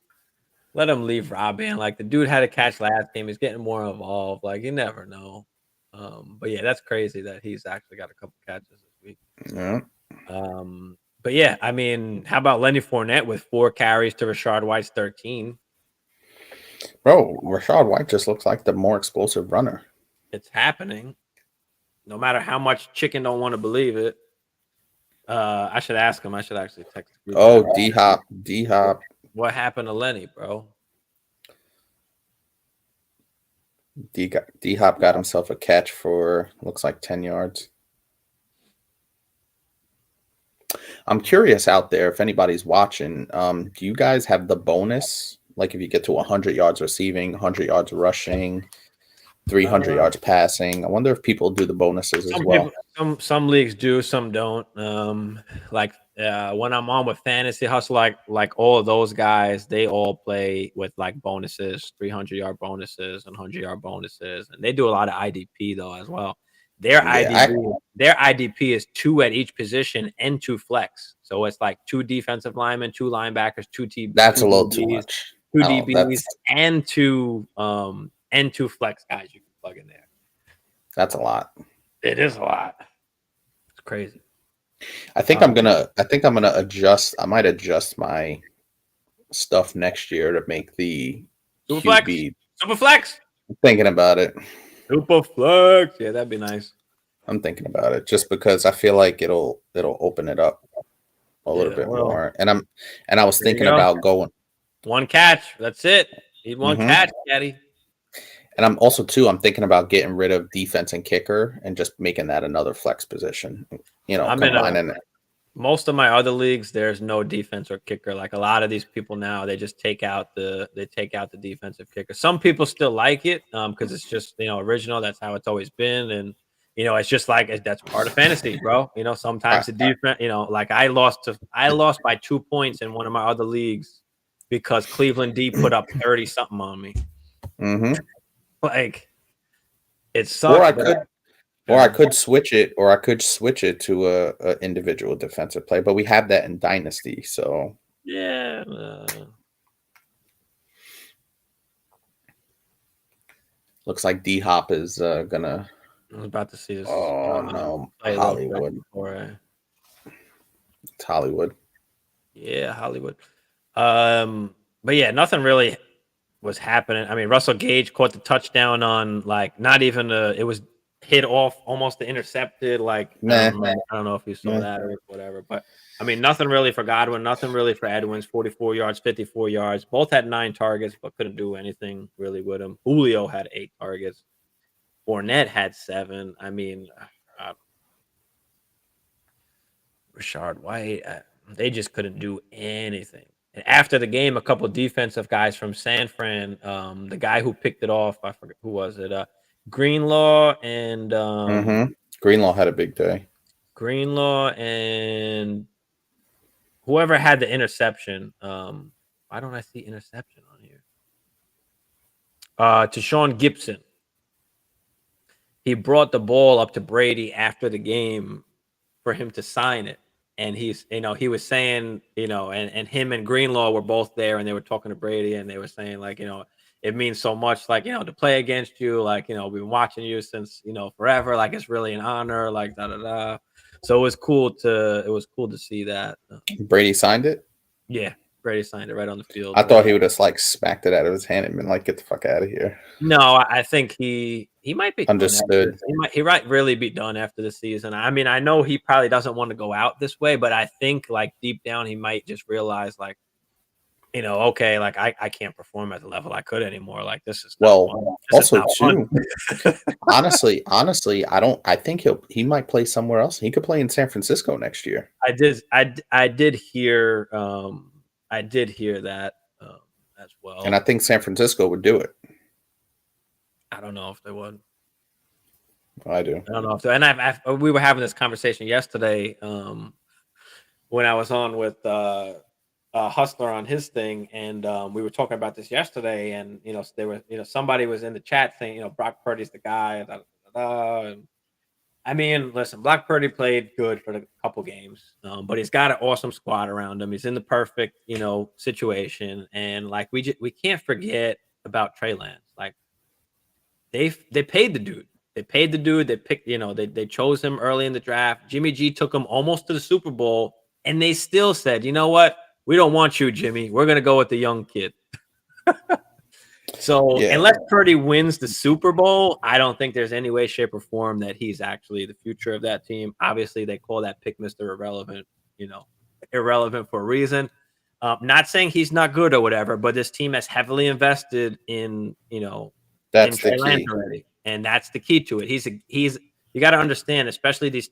Speaker 3: Let him leave Robbie. And like the dude had a catch last game. He's getting more involved. Like you never know. But yeah, that's crazy that he's actually got a couple catches this week.
Speaker 2: Yeah.
Speaker 3: But yeah, I mean, how about Lenny Fournette with 4 carries to Rashard White's 13?
Speaker 2: Bro, Rashard White just looks like the more explosive runner.
Speaker 3: It's happening. No matter how much chicken don't want to believe it. I should ask him. I should actually text him.
Speaker 2: Oh, D-Hop.
Speaker 3: What happened to Lenny, bro?
Speaker 2: D-Hop got himself a catch for, looks like 10 yards. I'm curious out there if anybody's watching. Do you guys have the bonus? Like if you get to 100 yards receiving, 100 yards rushing, 300 yards passing. I wonder if people do the bonuses as well.
Speaker 3: Some leagues do, some don't. Like when I'm on with Fantasy Hustle, like all of those guys, they all play with like bonuses, 300-yard bonuses and 100-yard bonuses, and they do a lot of IDP though as well. Their IDP is 2 at each position and 2 flex. So it's like 2 defensive linemen, 2 linebackers, 2 T.
Speaker 2: That's
Speaker 3: 2
Speaker 2: a little
Speaker 3: DBs,
Speaker 2: too much.
Speaker 3: 2 DBs and 2 flex guys you can plug in there.
Speaker 2: That's a lot.
Speaker 3: It is a lot. It's crazy.
Speaker 2: I think I'm gonna adjust. I might adjust my stuff next year to make the QB.
Speaker 3: Super flex.
Speaker 2: I'm thinking about it.
Speaker 3: Super flex. Yeah, that'd be nice.
Speaker 2: I'm thinking about it just because I feel like it'll open it up a little bit more. And I was thinking about going
Speaker 3: 1 catch. That's it. Need 1 catch, Caddy.
Speaker 2: And I'm thinking about getting rid of defense and kicker and just making that another flex position. Combining it.
Speaker 3: Most of my other leagues, there's no defense or kicker. Like a lot of these people now, they just take out the defensive kicker. Some people still like it because it's just original. That's how it's always been, and it's just like that's part of fantasy, bro. Sometimes the defense, like I lost by 2 points in one of my other leagues because Cleveland D put up 30 something on me.
Speaker 2: Mm-hmm.
Speaker 3: Like it sucks.
Speaker 2: Or I could switch it to a individual defensive play, but we have that in Dynasty, so
Speaker 3: yeah.
Speaker 2: Looks like D Hop is gonna.
Speaker 3: I was about to see this.
Speaker 2: Oh no, Hollywood. It's Hollywood.
Speaker 3: Yeah, Hollywood. But yeah, nothing really was happening. I mean, Russell Gage caught the touchdown on like not even it was hit off almost the intercepted. Like I don't know if you saw that or whatever, but I mean, nothing really for Godwin, nothing really for Edwins. 44 yards, 54 yards. Both had 9 targets, but couldn't do anything really with them. Julio had 8 targets. Fournette had 7. I mean, Rashard White, they just couldn't do anything. And after the game, a couple of defensive guys from San Fran, the guy who picked it off, I forget who was it, Greenlaw and
Speaker 2: Greenlaw had a big day.
Speaker 3: Greenlaw and whoever had the interception. Why don't I see interception on here? To Sean Gibson. He brought the ball up to Brady after the game for him to sign it. And he was saying, and him and Greenlaw were both there and they were talking to Brady and they were saying like, it means so much, like, to play against you. Like, we've been watching you since, forever. Like, it's really an honor, like, da-da-da. So it was cool to see that.
Speaker 2: Brady signed it?
Speaker 3: Yeah, Brady signed it right on the field.
Speaker 2: I thought he would have, like, smacked it out of his hand and been like, get the fuck out of here.
Speaker 3: No, I think he might be
Speaker 2: understood.
Speaker 3: He might really be done after the season. I mean, I know he probably doesn't want to go out this way, but I think, like, deep down he might just realize, like, okay, like I can't perform at the level I could anymore. Like this is
Speaker 2: also too. honestly, I think he might play somewhere else. He could play in San Francisco next year.
Speaker 3: I did hear that as well.
Speaker 2: And I think San Francisco would do it.
Speaker 3: I don't know if they would.
Speaker 2: I do.
Speaker 3: I don't know if they, and we were having this conversation yesterday when I was on with Hustler on his thing, and we were talking about this yesterday, and they were somebody was in the chat saying Brock Purdy's the guy. And I mean, listen, Brock Purdy played good for a couple games, but he's got an awesome squad around him. He's in the perfect situation, and like we can't forget about Trey Lance. Like they paid the dude. They paid the dude. They picked they chose him early in the draft. Jimmy G took him almost to the Super Bowl, and they still said, you know what? We don't want you, Jimmy. We're going to go with the young kid. So unless Purdy wins the Super Bowl, I don't think there's any way, shape, or form that he's actually the future of that team. Obviously, they call that pick Mr. Irrelevant, irrelevant for a reason. Not saying he's not good or whatever, but this team has heavily invested in,
Speaker 2: that's
Speaker 3: in
Speaker 2: the key
Speaker 3: already. And that's the key to it. You got to understand, especially these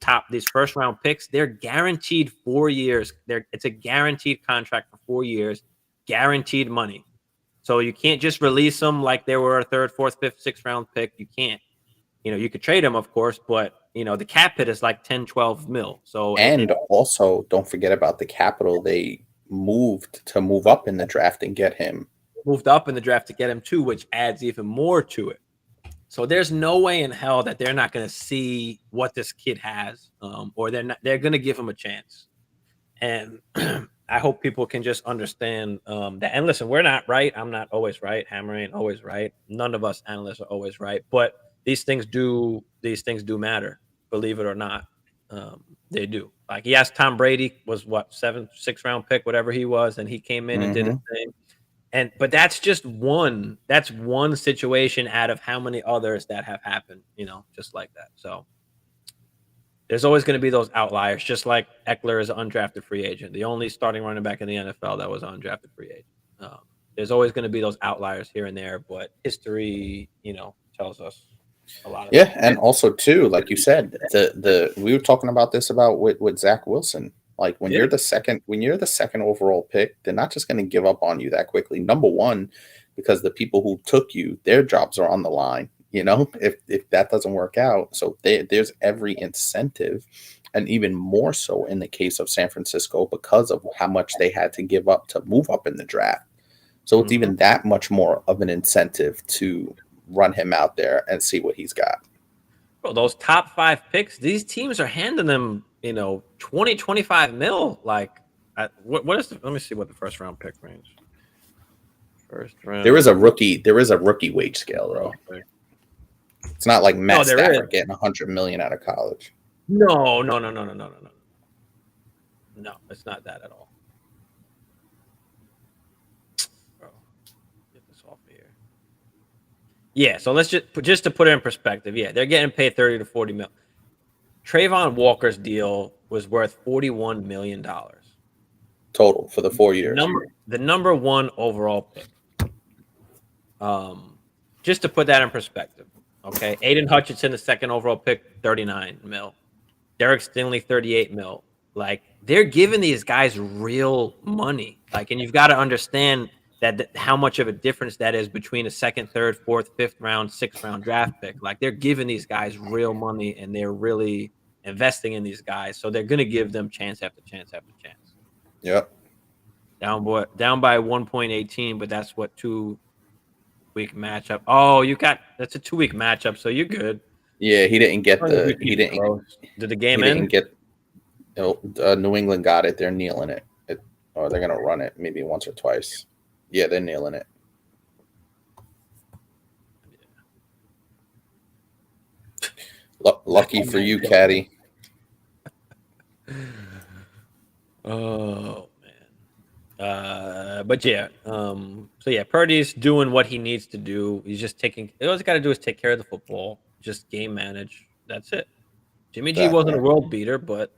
Speaker 3: first round picks, they're guaranteed 4 years. It's a guaranteed contract for 4 years, guaranteed money. So you can't just release them like they were a third, fourth, fifth, sixth round pick. You can't. You could trade them, of course, but the cap hit is like 10, 12 mil. So
Speaker 2: also don't forget about the capital they moved to move up in the draft and get him.
Speaker 3: Moved up in the draft to get him too, which adds even more to it. So there's no way in hell that they're not going to see what this kid has, or they're going to give him a chance. And I hope people can just understand that. And listen, we're not right. I'm not always right. Hammer ain't always right. None of us analysts are always right. But these things do matter, believe it or not. They do. Like, he asked Tom Brady was what, 6th round pick, whatever he was, and he came in and did his thing. But that's just one situation out of how many others that have happened, just like that. So there's always going to be those outliers, just like Eckler is an undrafted free agent, the only starting running back in the NFL that was an undrafted free agent. There's always going to be those outliers here and there, but history, tells us a lot of
Speaker 2: that. And also too, like you said, we were talking about this with Zach Wilson. Like when you're the second overall pick, they're not just going to give up on you that quickly. Number one, because the people who took you, their jobs are on the line. If that doesn't work out, so there's every incentive, and even more so in the case of San Francisco because of how much they had to give up to move up in the draft. So it's even that much more of an incentive to run him out there and see what he's got.
Speaker 3: Bro, those top 5 picks, these teams are handing them, 20, 25 mil. Like, what is let me see what the first round pick range. First round.
Speaker 2: There is a rookie wage scale though. Okay. It's not like Matt Stafford getting $100 million out of college.
Speaker 3: No, it's not that at all. Bro, get this off of here. Yeah, so let's just to put it in perspective. Yeah, they're getting paid 30 to 40 mil. Trayvon Walker's deal was worth $41 million
Speaker 2: total for the 4 years.
Speaker 3: The number 1 overall pick. Just to put that in perspective. Okay, Aiden Hutchinson, the 2nd overall pick, 39 mil. Derek Stingley, 38 mil. Like, they're giving these guys real money. Like, and you've got to understand that how much of a difference that is between a 2nd, 3rd, 4th, 5th round, 6th round draft pick. Like, they're giving these guys real money, and they're really investing in these guys. So they're going to give them chance after chance after chance.
Speaker 2: Yep.
Speaker 3: Down by 1.18, but that's what 2-week matchup. Oh, that's a 2-week matchup, so you're good.
Speaker 2: Yeah, he didn't get
Speaker 3: Did the game end?
Speaker 2: New England got it. They're kneeling it. Or they're gonna run it maybe once or twice. Yeah, they're kneeling it. Lucky for you, Caddy.
Speaker 3: Oh man. But yeah. So yeah, Purdy's doing what he needs to do. He's just all he's got to do is take care of the football, just game manage. That's it. Jimmy G wasn't a world beater, but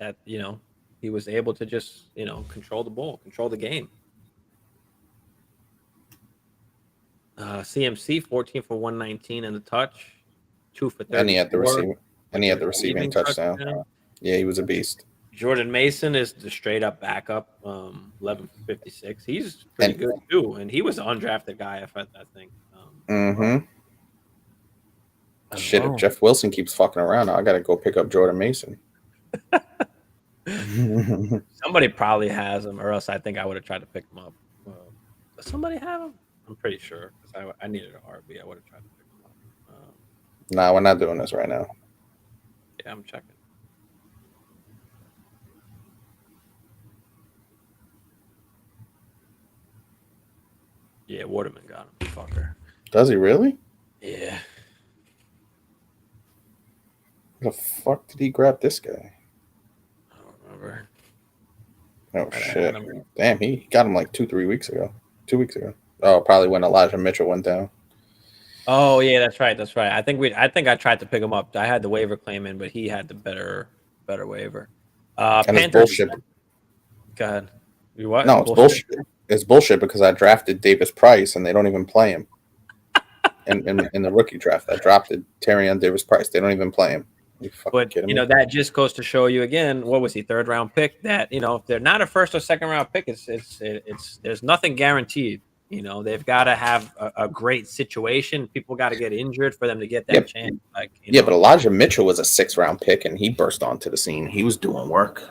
Speaker 3: he was able to just control the ball, control the game. CMC 14 for 119 and the touch, 2 for 30.
Speaker 2: And he had the receiving touchdown. Yeah, he was a beast.
Speaker 3: Jordan Mason is the straight up backup, 11 for 56. He's pretty good too, and he was an undrafted guy, I think.
Speaker 2: Shit, if Jeff Wilson keeps fucking around, I gotta go pick up Jordan Mason.
Speaker 3: Somebody probably has him, or else I think I would have tried to pick him up. Does somebody have him? I'm pretty sure, because I needed an RB. I would have tried to pick him up.
Speaker 2: Nah, we're not doing this right now.
Speaker 3: Yeah, I'm checking. Yeah, Waterman got him, fucker.
Speaker 2: Does he really?
Speaker 3: Yeah.
Speaker 2: Where the fuck did he grab this guy?
Speaker 3: I don't remember.
Speaker 2: Oh, shit. Damn, he got him like 2 weeks ago. 2 weeks ago. Oh, probably when Elijah Mitchell went down.
Speaker 3: Oh, yeah, that's right. I think I tried to pick him up. I had the waiver claim in, but he had the better waiver.
Speaker 2: And
Speaker 3: Panthers,
Speaker 2: it's bullshit.
Speaker 3: Go ahead. You what?
Speaker 2: No, it's bullshit. It's bullshit because I drafted Davis Price and they don't even play him. in the rookie draft, I drafted Terrion Davis Price. They don't even play him.
Speaker 3: But that just goes to show you again. What was he, 3rd round pick? That if they're not a 1st or 2nd round pick, it's there's nothing guaranteed. They've got to have a great situation. People got to get injured for them to get that chance. Like
Speaker 2: but Elijah Mitchell was a 6th round pick, and he burst onto the scene. He was doing work.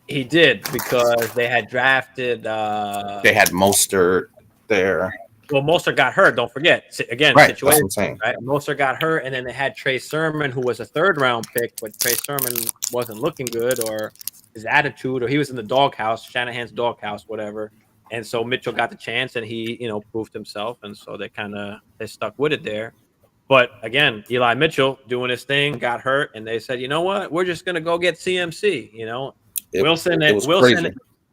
Speaker 3: He did, because they had drafted.
Speaker 2: They had Mostert there.
Speaker 3: Well, Mostert got hurt. Don't forget. Again,
Speaker 2: right,
Speaker 3: situation. Right, Mostert got hurt, and then they had Trey Sermon, who was a 3rd round pick, but Trey Sermon wasn't looking good, or his attitude, or he was in the doghouse, Shanahan's doghouse, whatever. And so Mitchell got the chance, and he, proved himself, and so they stuck with it there. But again, Eli Mitchell doing his thing, got hurt, and they said, you know what, we're just gonna go get CMC.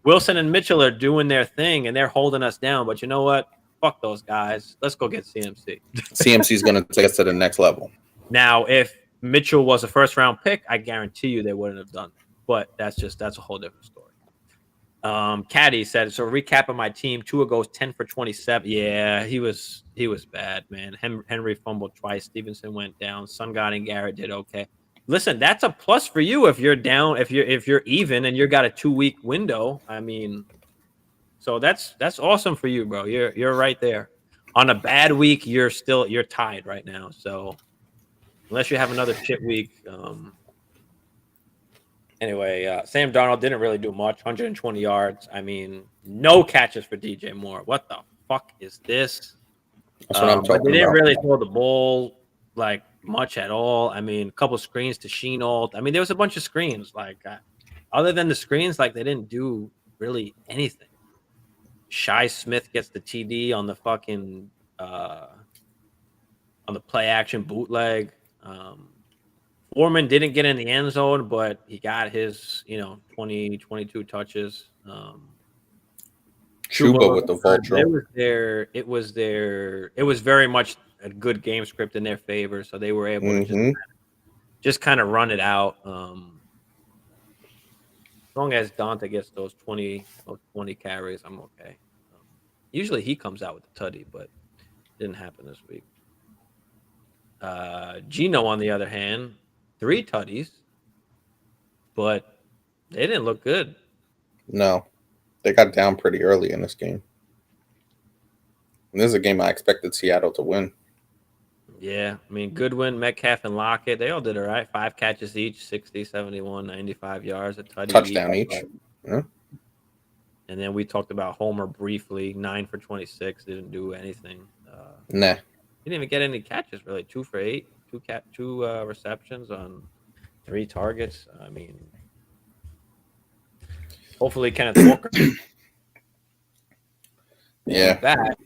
Speaker 3: Wilson and Mitchell are doing their thing, and they're holding us down. But you know what? Fuck those guys. Let's go get CMC.
Speaker 2: CMC is going to take us to the next level.
Speaker 3: Now, if Mitchell was a 1st round pick, I guarantee you they wouldn't have done that. But that's a whole different story. Caddy said, so recapping my team, Tua goes 10 for 27. Yeah, he was bad, man. Henry fumbled twice. Stevenson went down. Sungard and Garrett did okay. Listen, that's a plus for you if you're down, if you're even and you got a 2-week window. I mean, so that's awesome for you, bro. You're right there. On a bad week, you're tied right now. So unless you have another shit week. Anyway, Sam Darnold didn't really do much. 120 yards. I mean, no catches for DJ Moore. What the fuck is this?
Speaker 2: That's what I'm talking about.
Speaker 3: They didn't really throw the ball like much at all. I mean, a couple screens to Shenault. I mean, there was a bunch of screens. Like, other than the screens, like they didn't do really anything. Shi Smith gets the TD on the fucking on the play action bootleg. Foreman didn't get in the end zone, but he got his 20, 22 touches.
Speaker 2: Chuba with the vulture.
Speaker 3: It was very much a good game script in their favor, so they were able to just kind of run it out. As long as Dante gets those 20 carries, I'm okay. Usually he comes out with the tutty, but it didn't happen this week. Gino, on the other hand, 3 tutties, but they didn't look good.
Speaker 2: No, they got down pretty early in this game. And this is a game I expected Seattle to win.
Speaker 3: Yeah, I mean, Goodwin, Metcalf, and Lockett, they all did all right. 5 catches each, 60, 71, 95 yards, a
Speaker 2: touchdown each. Yeah.
Speaker 3: And then we talked about Homer briefly, 9 for 26, didn't do anything.
Speaker 2: Nah.
Speaker 3: He didn't even get any catches, really. 2 for 8, two receptions on 3 targets. I mean, hopefully Kenneth Walker.
Speaker 2: Yeah.
Speaker 3: Back.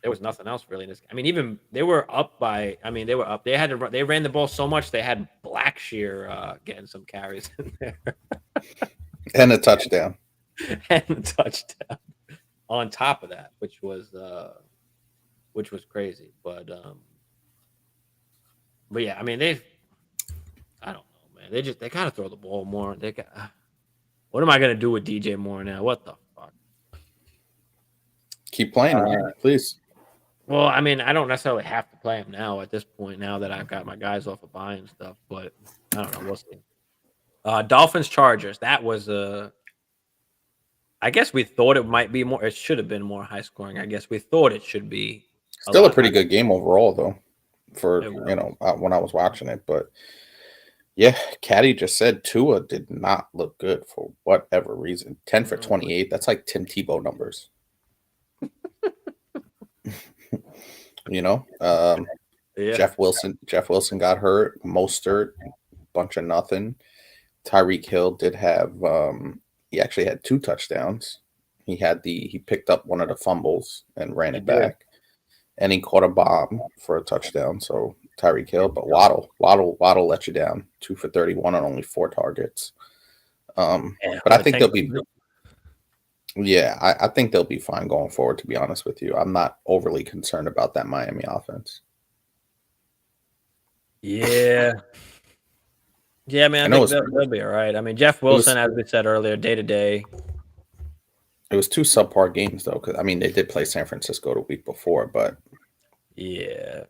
Speaker 3: There was nothing else really in this. I mean, even they were up by. I mean, they were up. They had to. They ran the ball so much they had Blackshear getting some carries in there,
Speaker 2: and a touchdown.
Speaker 3: On top of that, which was crazy. But yeah, I mean, I don't know, man. They gotta throw the ball more. What am I gonna do with DJ Moore now? What the fuck?
Speaker 2: Keep playing, please.
Speaker 3: Well, I mean, I don't necessarily have to play him now at this point, now that I've got my guys off of bye and stuff, but I don't know. We'll see. Dolphins, Chargers. That was I guess we thought it might be more. It should have been more high scoring. I guess we thought it should be.
Speaker 2: Still a pretty good game overall, though, for, when I was watching it. But, yeah, Caddy just said Tua did not look good for whatever reason. 10 for 28. That's like Tim Tebow numbers.
Speaker 3: Yeah.
Speaker 2: Jeff Wilson got hurt. Mostert, bunch of nothing. Tyreek Hill did have he actually had 2 touchdowns. He picked up one of the fumbles and ran it back. And he caught a bomb for a touchdown. So Tyreek Hill, but Waddle let you down. 2 for 31 on only 4 targets. But I think they'll be. Yeah, I think they'll be fine going forward, to be honest with you. I'm not overly concerned about that Miami offense.
Speaker 3: Yeah. Yeah, man, I think they'll be all right. I mean, Jeff Wilson, as we said earlier, day-to-day.
Speaker 2: It was 2 subpar games, though, because, I mean, they did play San Francisco the week before, but.
Speaker 3: Yeah.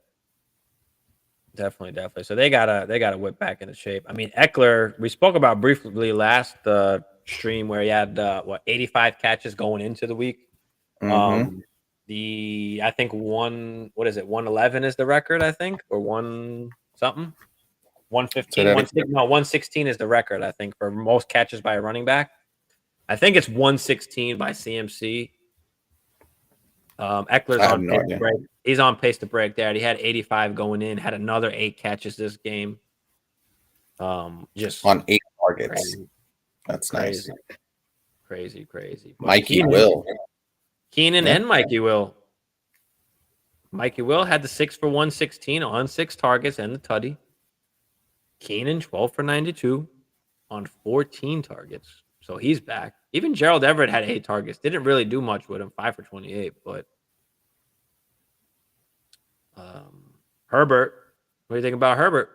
Speaker 3: Definitely. So they gotta whip back into shape. I mean, Eckler, we spoke about briefly last stream where he had 85 catches going into the week.
Speaker 2: Mm-hmm.
Speaker 3: I think 111 is the record, I think, or one something. 115, 116 is the record, I think, for most catches by a running back. I think it's 116 by CMC. Eckler's on pace to break. He's on pace to break that. He had 85 going in, had another 8 catches this game. Just
Speaker 2: on 8 targets.
Speaker 3: Crazy.
Speaker 2: That's
Speaker 3: crazy.
Speaker 2: nice.
Speaker 3: Crazy. But
Speaker 2: Mikey Will.
Speaker 3: Keenan and Mikey Will. Mikey Will had the 6 for 116 on 6 targets and the tutty. Keenan 12 for 92 on 14 targets. So he's back. Even Gerald Everett had 8 targets. Didn't really do much with him, 5 for 28. But Herbert, what do you think about Herbert?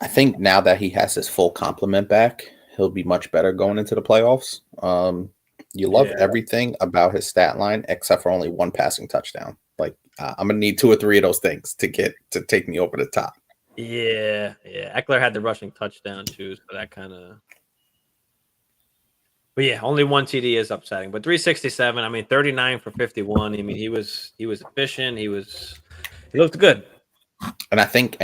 Speaker 2: I think now that he has his full complement back, he'll be much better going into the playoffs. You love everything about his stat line except for only 1 passing touchdown. Like I'm gonna need 2 or 3 of those things to take me over the top.
Speaker 3: Yeah. Eckler had the rushing touchdown too, so that kind of. But yeah, only 1 TD is upsetting. But 367. I mean, 39 for 51. I mean, he was efficient. He looked good. And
Speaker 2: I think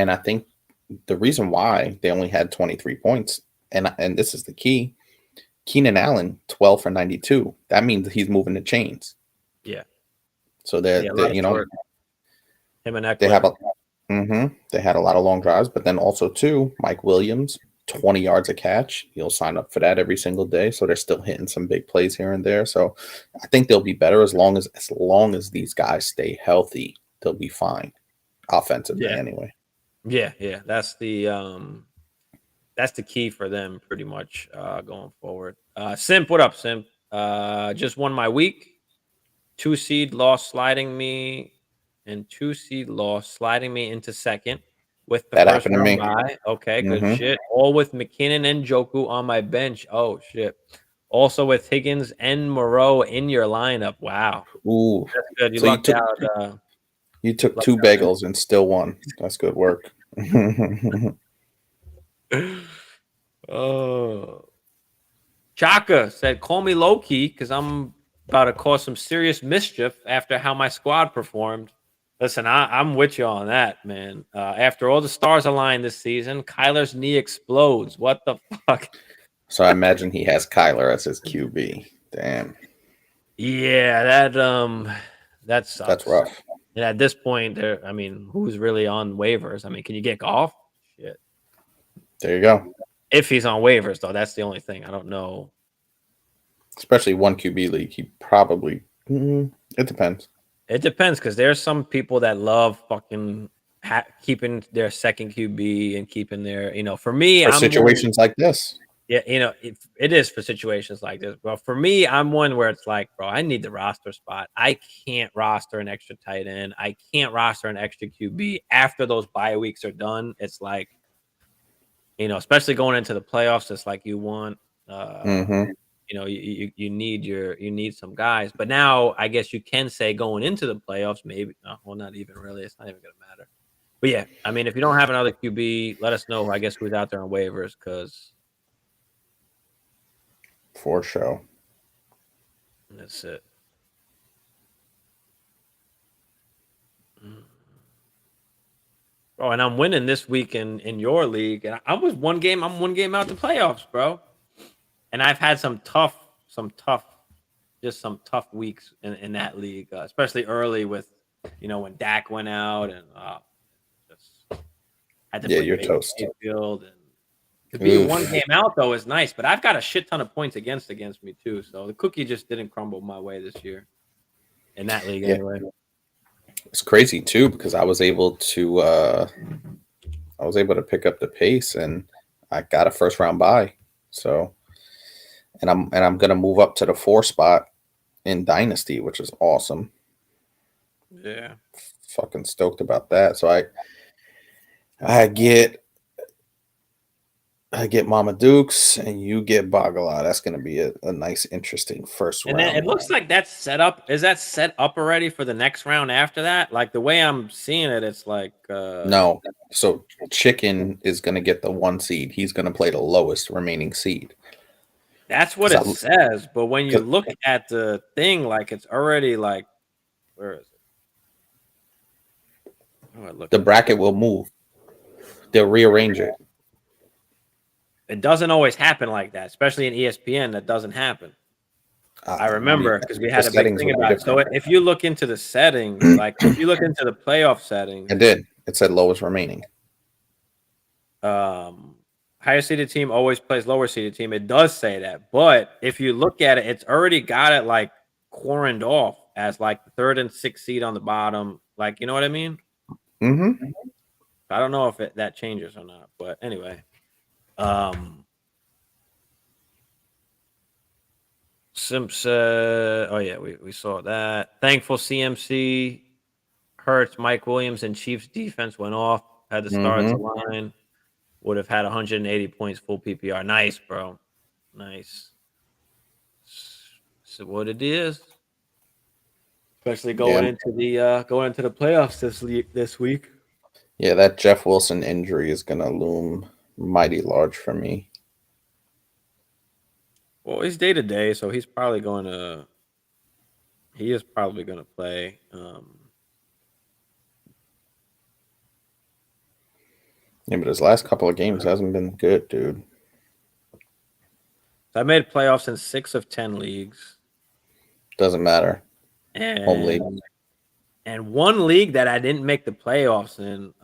Speaker 2: the reason why they only had 23 points, and this is the key, Keenan Allen 12 for 92. That means he's moving the chains.
Speaker 3: Yeah.
Speaker 2: So they're you know,
Speaker 3: him and Eckler.
Speaker 2: They had a lot of long drives, but then also too, Mike Williams 20 yards a catch. He'll sign up for that every single day. So they're still hitting some big plays here and there. So I think they'll be better as long as these guys stay healthy. They'll be fine offensively anyway.
Speaker 3: Yeah. That's the key for them pretty much going forward. Simp, what up, Simp? Just won my week. 2 seed loss sliding me into second with the first round bye. Okay, good shit. All with McKinnon and Njoku on my bench. Oh shit. Also with Higgins and Moreau in your lineup. Wow.
Speaker 2: Ooh,
Speaker 3: that's good. You lucked out.
Speaker 2: You took 2 bagels and still won. That's good work.
Speaker 3: Oh. Chaka said, call me low-key because I'm about to cause some serious mischief after how my squad performed. Listen, I'm with you on that, man. After all the stars align this season, Kyler's knee explodes. What the fuck?
Speaker 2: So I imagine he has Kyler as his QB. Damn.
Speaker 3: Yeah, that sucks.
Speaker 2: That's rough.
Speaker 3: And at this point, who's really on waivers? I mean, can you get Goff? Shit.
Speaker 2: There you go.
Speaker 3: If he's on waivers, though, that's the only thing. I don't know.
Speaker 2: Especially 1 QB league, he probably. It depends.
Speaker 3: It depends because there's some people that love fucking keeping their second QB and keeping their, for me,
Speaker 2: for situations like this.
Speaker 3: Yeah, it is for situations like this. But for me, I'm one where it's like, bro, I need the roster spot. I can't roster an extra tight end. I can't roster an extra QB after those bye weeks are done. It's like, especially going into the playoffs, it's like you want. You need some guys, but now I guess you can say going into the playoffs, maybe not even really. It's not even gonna matter. But yeah, I mean, if you don't have another QB, let us know. I guess who's out there on waivers because
Speaker 2: for sure.
Speaker 3: That's it. Oh, and I'm winning this week in your league, and I'm one game out the playoffs, bro. And I've had some tough weeks in that league, especially early with, when Dak went out and just had to
Speaker 2: you're toast.
Speaker 3: Field and to be one game out though is nice, but I've got a shit ton of points against me too. So the cookie just didn't crumble my way this year in that league anyway.
Speaker 2: It's crazy too because I was able to pick up the pace and I got a first round bye. So. And I'm gonna move up to the 4 spot in Dynasty, which is awesome.
Speaker 3: Yeah,
Speaker 2: fucking stoked about that. So I get I get Mama Dukes, and you get Bagala. That's going to be a nice, interesting first
Speaker 3: And
Speaker 2: round.
Speaker 3: then it looks like that's set up. Is that set up already for the next round after that? Like the way I'm seeing it, it's like
Speaker 2: No. So Chicken is going to get the 1 seed. He's going to play the lowest remaining seed.
Speaker 3: That's what it says. But when you look at the thing, like it's already like, where is it? Oh,
Speaker 2: the bracket will move. They'll rearrange it.
Speaker 3: It doesn't always happen like that, especially in ESPN. That doesn't happen. I remember because we had a big thing about it. So if you look into the settings, like if you look into the playoff settings,
Speaker 2: I did. It said lowest remaining.
Speaker 3: Higher seeded team always plays lower seeded team. It does say that, but if you look at it, it's already got it like quarantined off as like the 3rd and 6th seed on the bottom. Like, you know what I mean?
Speaker 2: Mm-hmm.
Speaker 3: I don't know if that changes or not, but anyway. Simpson. Oh yeah, we saw that. Thankful CMC, Hurts, Mike Williams, and Chiefs defense went off. Had the stars line. Would have had 180 points full PPR. Nice, bro. Nice. So what it is, especially going into the playoffs this week.
Speaker 2: Yeah, that Jeff Wilson injury is gonna loom mighty large for me.
Speaker 3: Well, he's day to day, so he's probably going to. He is probably going to play.
Speaker 2: Yeah, but his last couple of games hasn't been good, dude.
Speaker 3: I made playoffs in 6 of 10 leagues.
Speaker 2: Doesn't matter.
Speaker 3: And
Speaker 2: home league.
Speaker 3: And one league that I didn't make the playoffs in,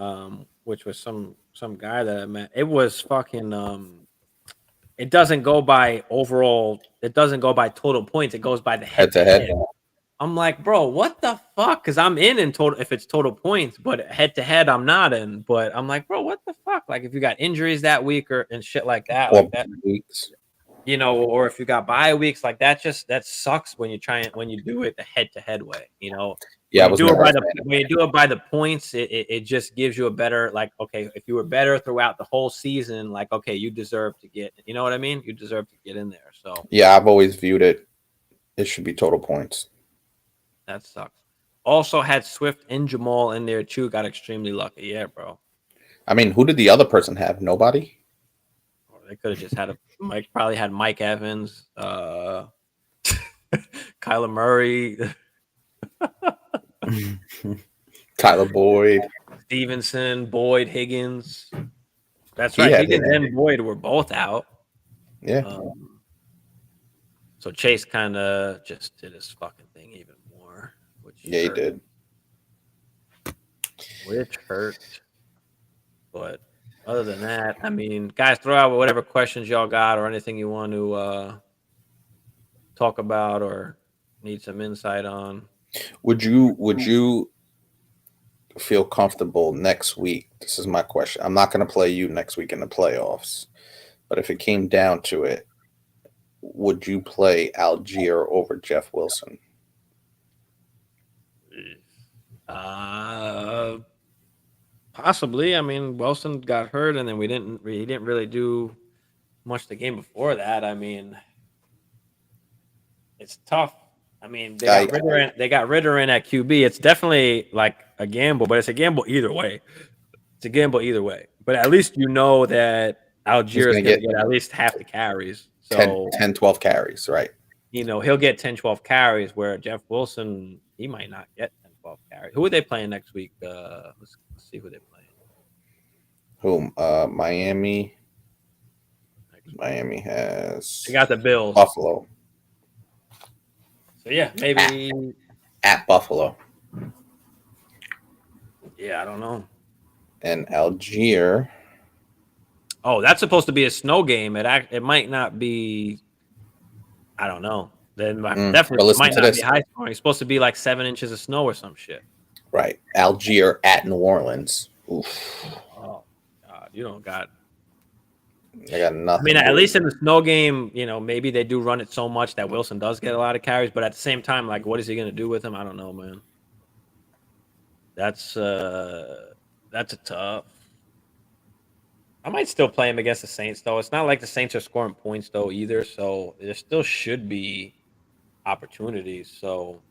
Speaker 3: which was some guy that I met. It was fucking. It doesn't go by overall. It doesn't go by total points. It goes by the head-to-head. I'm like, bro, what the fuck? Because I'm in total if it's total points, but head-to-head I'm not in. But I'm like, bro, what the fuck? Like if you got injuries that week and shit like that,
Speaker 2: or
Speaker 3: like that,
Speaker 2: weeks.
Speaker 3: you know, or if you got bye weeks, like that sucks when you do it the head-to-head way, you know.
Speaker 2: Yeah,
Speaker 3: when you do it by the points, it just gives you a better, like, okay, if you were better throughout the whole season, like, okay, you deserve to get, you know what I mean? You deserve to get in there. So
Speaker 2: yeah, I've always viewed it should be total points.
Speaker 3: That sucks. Also had Swift and Jamal in there too. Got extremely lucky. Yeah, bro.
Speaker 2: I mean, who did the other person have? Nobody?
Speaker 3: They could have just had probably had Mike Evans, Kyler Murray,
Speaker 2: Tyler Boyd,
Speaker 3: Stevenson, Boyd, Higgins. That's right. Higgins and Boyd were both out.
Speaker 2: Yeah.
Speaker 3: So Chase kind of just did his fucking thing even more.
Speaker 2: He did.
Speaker 3: Which hurt. But other than that, I mean, guys, throw out whatever questions y'all got or anything you want to talk about or need some insight on.
Speaker 2: Would you feel comfortable next week? This is my question. I'm not going to play you next week in the playoffs, but if it came down to it, would you play Algier over Jeff Wilson?
Speaker 3: Possibly. I mean, Wilson got hurt, and then he didn't really do much the game before that. I mean, it's tough. I mean, they got Ritter in at QB. It's definitely like a gamble, but it's a gamble either way. But at least you know that Algier is going to get at least half the carries. So
Speaker 2: 10, 12 carries, right?
Speaker 3: You know, he'll get 10, 12 carries, where Jeff Wilson, he might not get 10, 12 carries. Who are they playing next week? Let's see who they're playing.
Speaker 2: Miami. Miami has...
Speaker 3: They got the Bills.
Speaker 2: Buffalo.
Speaker 3: So, yeah, maybe...
Speaker 2: At Buffalo.
Speaker 3: Yeah, I don't know.
Speaker 2: And Algier...
Speaker 3: Oh, that's supposed to be a snow game. It might not be. I don't know. Then definitely it might not be high scoring. It's supposed to be like 7 inches of snow or some shit.
Speaker 2: Right. Algier at New Orleans. Oof.
Speaker 3: Oh God, you don't got.
Speaker 2: I got nothing.
Speaker 3: I mean, at least in the snow game, you know, maybe they do run it so much that Wilson does get a lot of carries. But at the same time, like, what is he going to do with him? I don't know, man. That's a tough. I might still play him against the Saints, though. It's not like the Saints are scoring points, though, either. So there still should be opportunities. So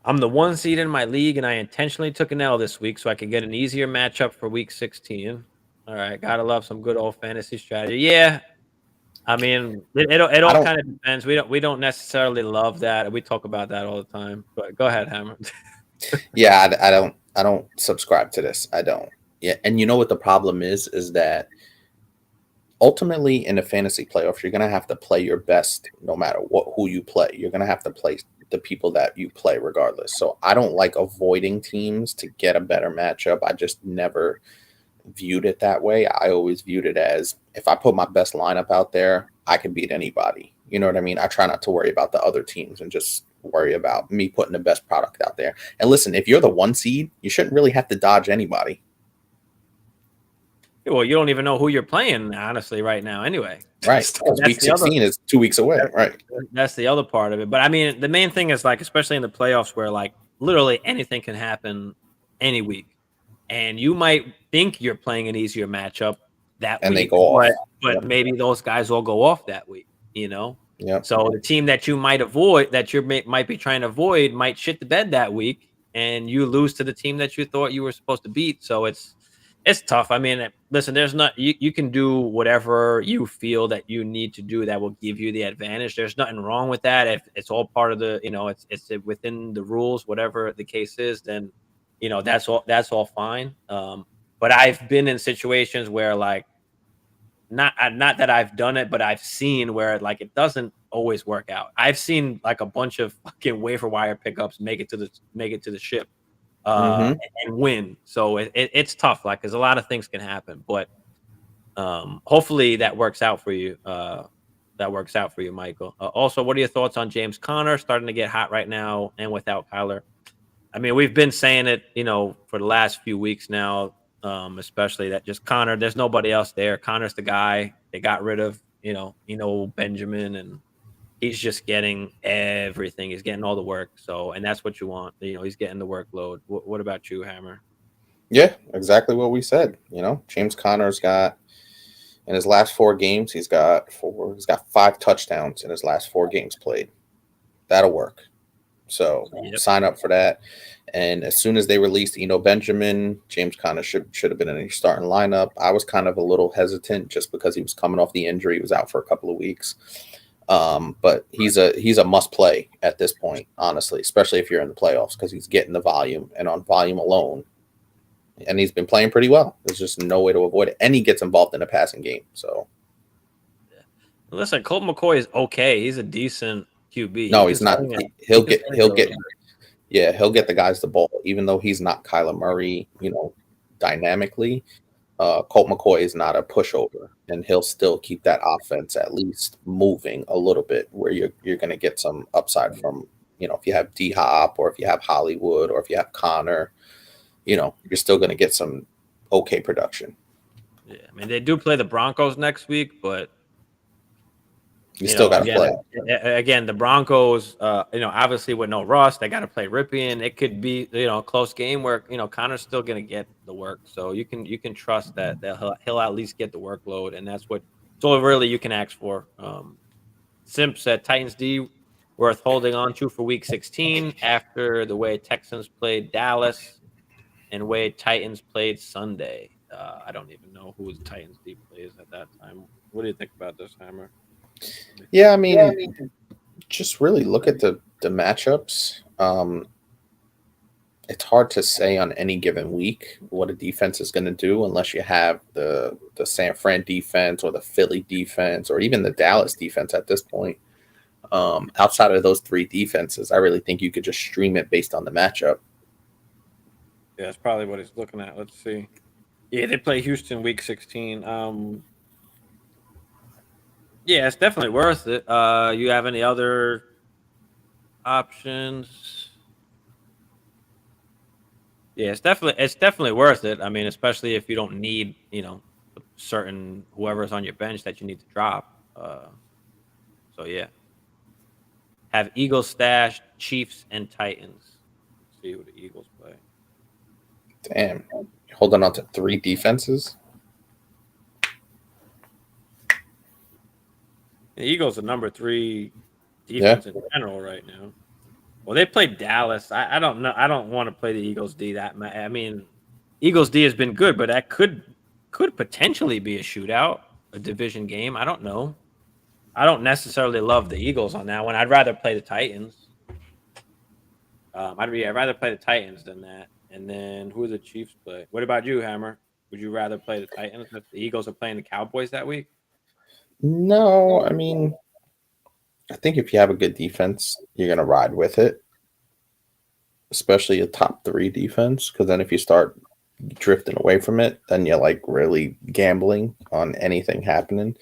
Speaker 3: I'm the 1 seed in my league, and I intentionally took an L this week so I could get an easier matchup for week 16. All right. Gotta love some good old fantasy strategy. Yeah. I mean, it
Speaker 4: I
Speaker 3: all
Speaker 4: don't.
Speaker 3: kind of depends. We don't necessarily love that. We talk about that all the time. But go ahead, Hammer.
Speaker 4: Yeah, I don't subscribe to this. I don't. Yeah, and you know what the problem is that ultimately in a fantasy playoff, you're gonna have to play your best no matter who you play. You're gonna have to play the people that you play regardless. So I don't like avoiding teams to get a better matchup. I just never viewed it that way. I always viewed it as if I put my best lineup out there, I can beat anybody. You know what I mean? I try not to worry about the other teams and just worry about me putting the best product out there. And listen, if you're the 1 seed, you shouldn't really have to dodge anybody.
Speaker 3: Well, you don't even know who you're playing, honestly, right now. Anyway,
Speaker 4: Right. Because week 16 is 2 weeks away. Right.
Speaker 3: That's the other part of it. But I mean, the main thing is like, especially in the playoffs, where like literally anything can happen any week, and you might think you're playing an easier matchup that
Speaker 4: And
Speaker 3: week,
Speaker 4: they go off.
Speaker 3: but
Speaker 4: Yep.
Speaker 3: maybe those guys all go off that week. You know.
Speaker 4: Yeah.
Speaker 3: So the team that you might avoid, that you might be trying to avoid, might shit the bed that week, and you lose to the team that you thought you were supposed to beat. So it's tough. I mean, listen, there's not you can do whatever you feel that you need to do that will give you the advantage. There's nothing wrong with that. If it's all part of the, it's within the rules, whatever the case is, then that's all fine. But I've been in situations where like not that I've done it, but I've seen where like it doesn't always work out. I've seen like a bunch of fucking waiver wire pickups make it to the ship and win. So it's tough, like because a lot of things can happen, but hopefully that works out for you. Michael. Also, what are your thoughts on James Conner starting to get hot right now and without Kyler? I mean, we've been saying it, for the last few weeks now, especially that just Connor, there's nobody else there. Connor's the guy. They got rid of, Benjamin, and he's just getting everything. He's getting all the work. So, and that's what you want. He's getting the workload. What about you, Hammer?
Speaker 4: Yeah, exactly what we said. James Conner's got in his last 4 games, he's got 5 touchdowns in his last 4 games played. That'll work. So sign up for that. And as soon as they released Benjamin, James Conner should have been in a starting lineup. I was kind of a little hesitant just because he was coming off the injury. He was out for a couple of weeks. But he's a must play at this point, honestly, especially if you're in the playoffs, because he's getting the volume, and on volume alone. And he's been playing pretty well. There's just no way to avoid it. And he gets involved in a passing game. So
Speaker 3: listen, Colt McCoy is okay. He's a decent QB.
Speaker 4: No, he's not. He'll get the guys the ball, even though he's not Kyler Murray, dynamically. Colt McCoy is not a pushover, and he'll still keep that offense at least moving a little bit, where you're going to get some upside from, if you have D Hop or if you have Hollywood or if you have Connor, you're still going to get some okay production.
Speaker 3: Yeah, I mean, they do play the Broncos next week, but
Speaker 4: you still got to play.
Speaker 3: Again, the Broncos, obviously with no Russ, they got to play Ripien. It could be, a close game where, Connor's still going to get the work. So you can trust that he'll at least get the workload. And that's all really you can ask for. Simp said Titans D worth holding on to for week 16 after the way Texans played Dallas and way Titans played Sunday. I don't even know who the Titans D plays at that time. What do you think about this, Hammer?
Speaker 4: Yeah, I mean, just really look at the matchups. It's hard to say on any given week what a defense is going to do unless you have the San Fran defense or the Philly defense or even the Dallas defense at this point. Outside of those 3 defenses, I really think you could just stream it based on the matchup.
Speaker 3: Yeah, that's probably what he's looking at. Let's see. Yeah, they play Houston week 16. Yeah, it's definitely worth it. You have any other options? Yeah, it's definitely worth it. I mean, especially if you don't need, certain whoever's on your bench that you need to drop. So yeah. Have Eagles stash, Chiefs, and Titans. Let's see who the Eagles play.
Speaker 4: Damn. Holding on to 3 defenses?
Speaker 3: The Eagles are number 3 defense in general right now. Well, they played Dallas. I don't know. I don't want to play the Eagles D that much. I mean, Eagles D has been good, but that could potentially be a shootout, a division game. I don't know. I don't necessarily love the Eagles on that one. I'd rather play the Titans. I'd rather play the Titans than that. And then who the Chiefs play? What about you, Hammer? Would you rather play the Titans if the Eagles are playing the Cowboys that week?
Speaker 4: No, I mean, I think if you have a good defense, you're going to ride with it, especially a top 3 defense. Because then if you start drifting away from it, then you're like really gambling on anything happening.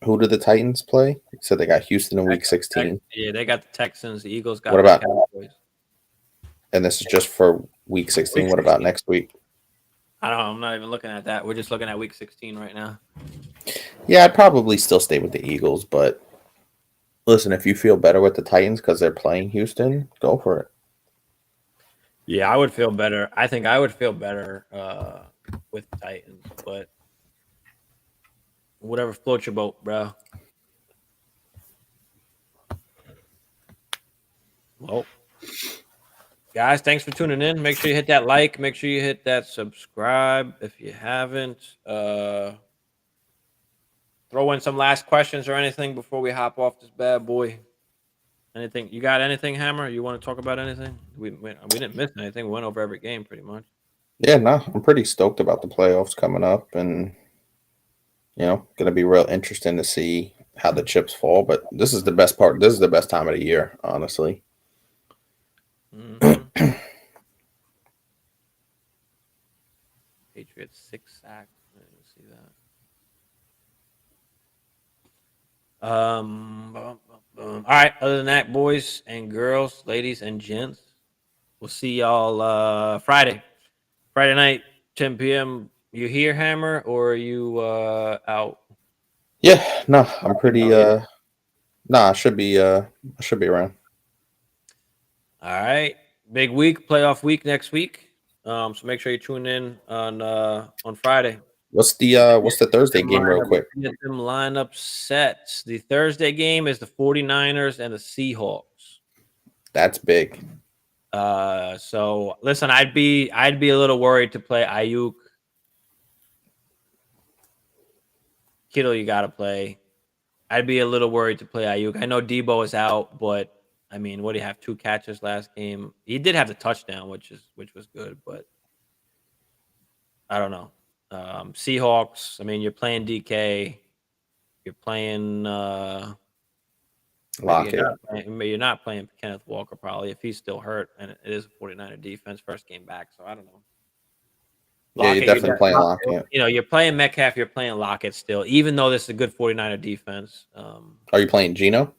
Speaker 4: Who do the Titans play? So they got Houston in week 16.
Speaker 3: Yeah, they got the Texans. The Eagles got
Speaker 4: What about
Speaker 3: the Cowboys.
Speaker 4: And this is just for week 16. What about next week?
Speaker 3: I don't know. I'm not even looking at that. We're just looking at week 16 right now.
Speaker 4: Yeah, I'd probably still stay with the Eagles, but listen, if you feel better with the Titans because they're playing Houston, go for it.
Speaker 3: Yeah, I would feel better. I think I would feel better with the Titans, but whatever floats your boat, bro. Well, guys, thanks for tuning in. Make sure you hit that like. Make sure you hit that subscribe if you haven't. Throw in some last questions or anything before we hop off this bad boy. Anything? You got anything, Hammer? You want to talk about anything? We didn't miss anything. We went over every game pretty much.
Speaker 4: Yeah, no, I'm pretty stoked about the playoffs coming up, and going to be real interesting to see how the chips fall. But this is the best part. This is the best time of the year, honestly.
Speaker 3: Mm-hmm. Patriots 6 sacks. I didn't see that. All right. Other than that, boys and girls, ladies and gents, we'll see y'all Friday night, 10 p.m. You here, Hammer, or are you out?
Speaker 4: Yeah, no, I'm pretty. I should be around.
Speaker 3: All right, big week, playoff week next week. So make sure you tune in on Friday.
Speaker 4: What's the Thursday game real quick?
Speaker 3: Get them lineup sets. The Thursday game is the 49ers and the Seahawks.
Speaker 4: That's big.
Speaker 3: So listen, I'd be a little worried to play Ayuk. Kittle, you gotta play. I'd be a little worried to play Ayuk. I know Debo is out, but I mean, what do you have? 2 catches last game. He did have the touchdown, which was good, but I don't know. Seahawks. I mean, you're playing DK. You're playing
Speaker 4: Lockett.
Speaker 3: You're not playing Kenneth Walker probably if he's still hurt, and it is a 49er defense first game back. So I don't know.
Speaker 4: Lockett, you're definitely playing Lockett.
Speaker 3: You're playing Metcalf. You're playing Lockett still, even though this is a good 49er defense.
Speaker 4: Are you playing Geno?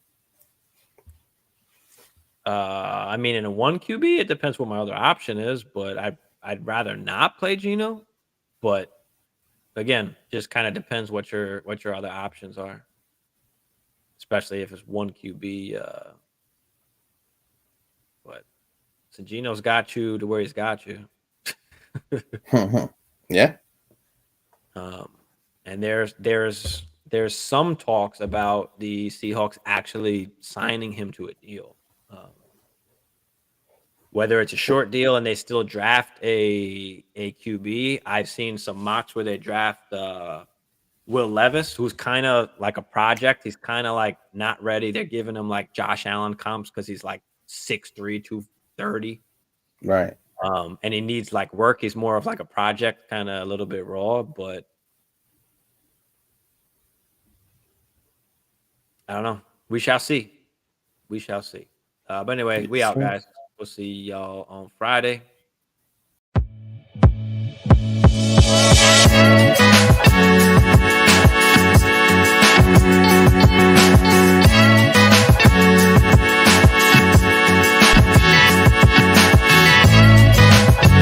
Speaker 3: I mean, in a 1 QB, it depends what my other option is, but I'd rather not play Geno. But again, just kind of depends what your other options are, especially if it's 1 QB. But so Geno's got you to where he's got you.
Speaker 4: Yeah.
Speaker 3: And there's some talks about the Seahawks actually signing him to a deal. Whether it's a short deal and they still draft a QB. I've seen some mocks where they draft Will Levis, who's kind of like a project. He's kind of like not ready. They're giving him like Josh Allen comps because he's like 6'3", 230.
Speaker 4: Right.
Speaker 3: And he needs like work. He's more of like a project, kind of a little bit raw, but I don't know. We shall see. But anyway, we out, guys. We'll see y'all on Friday.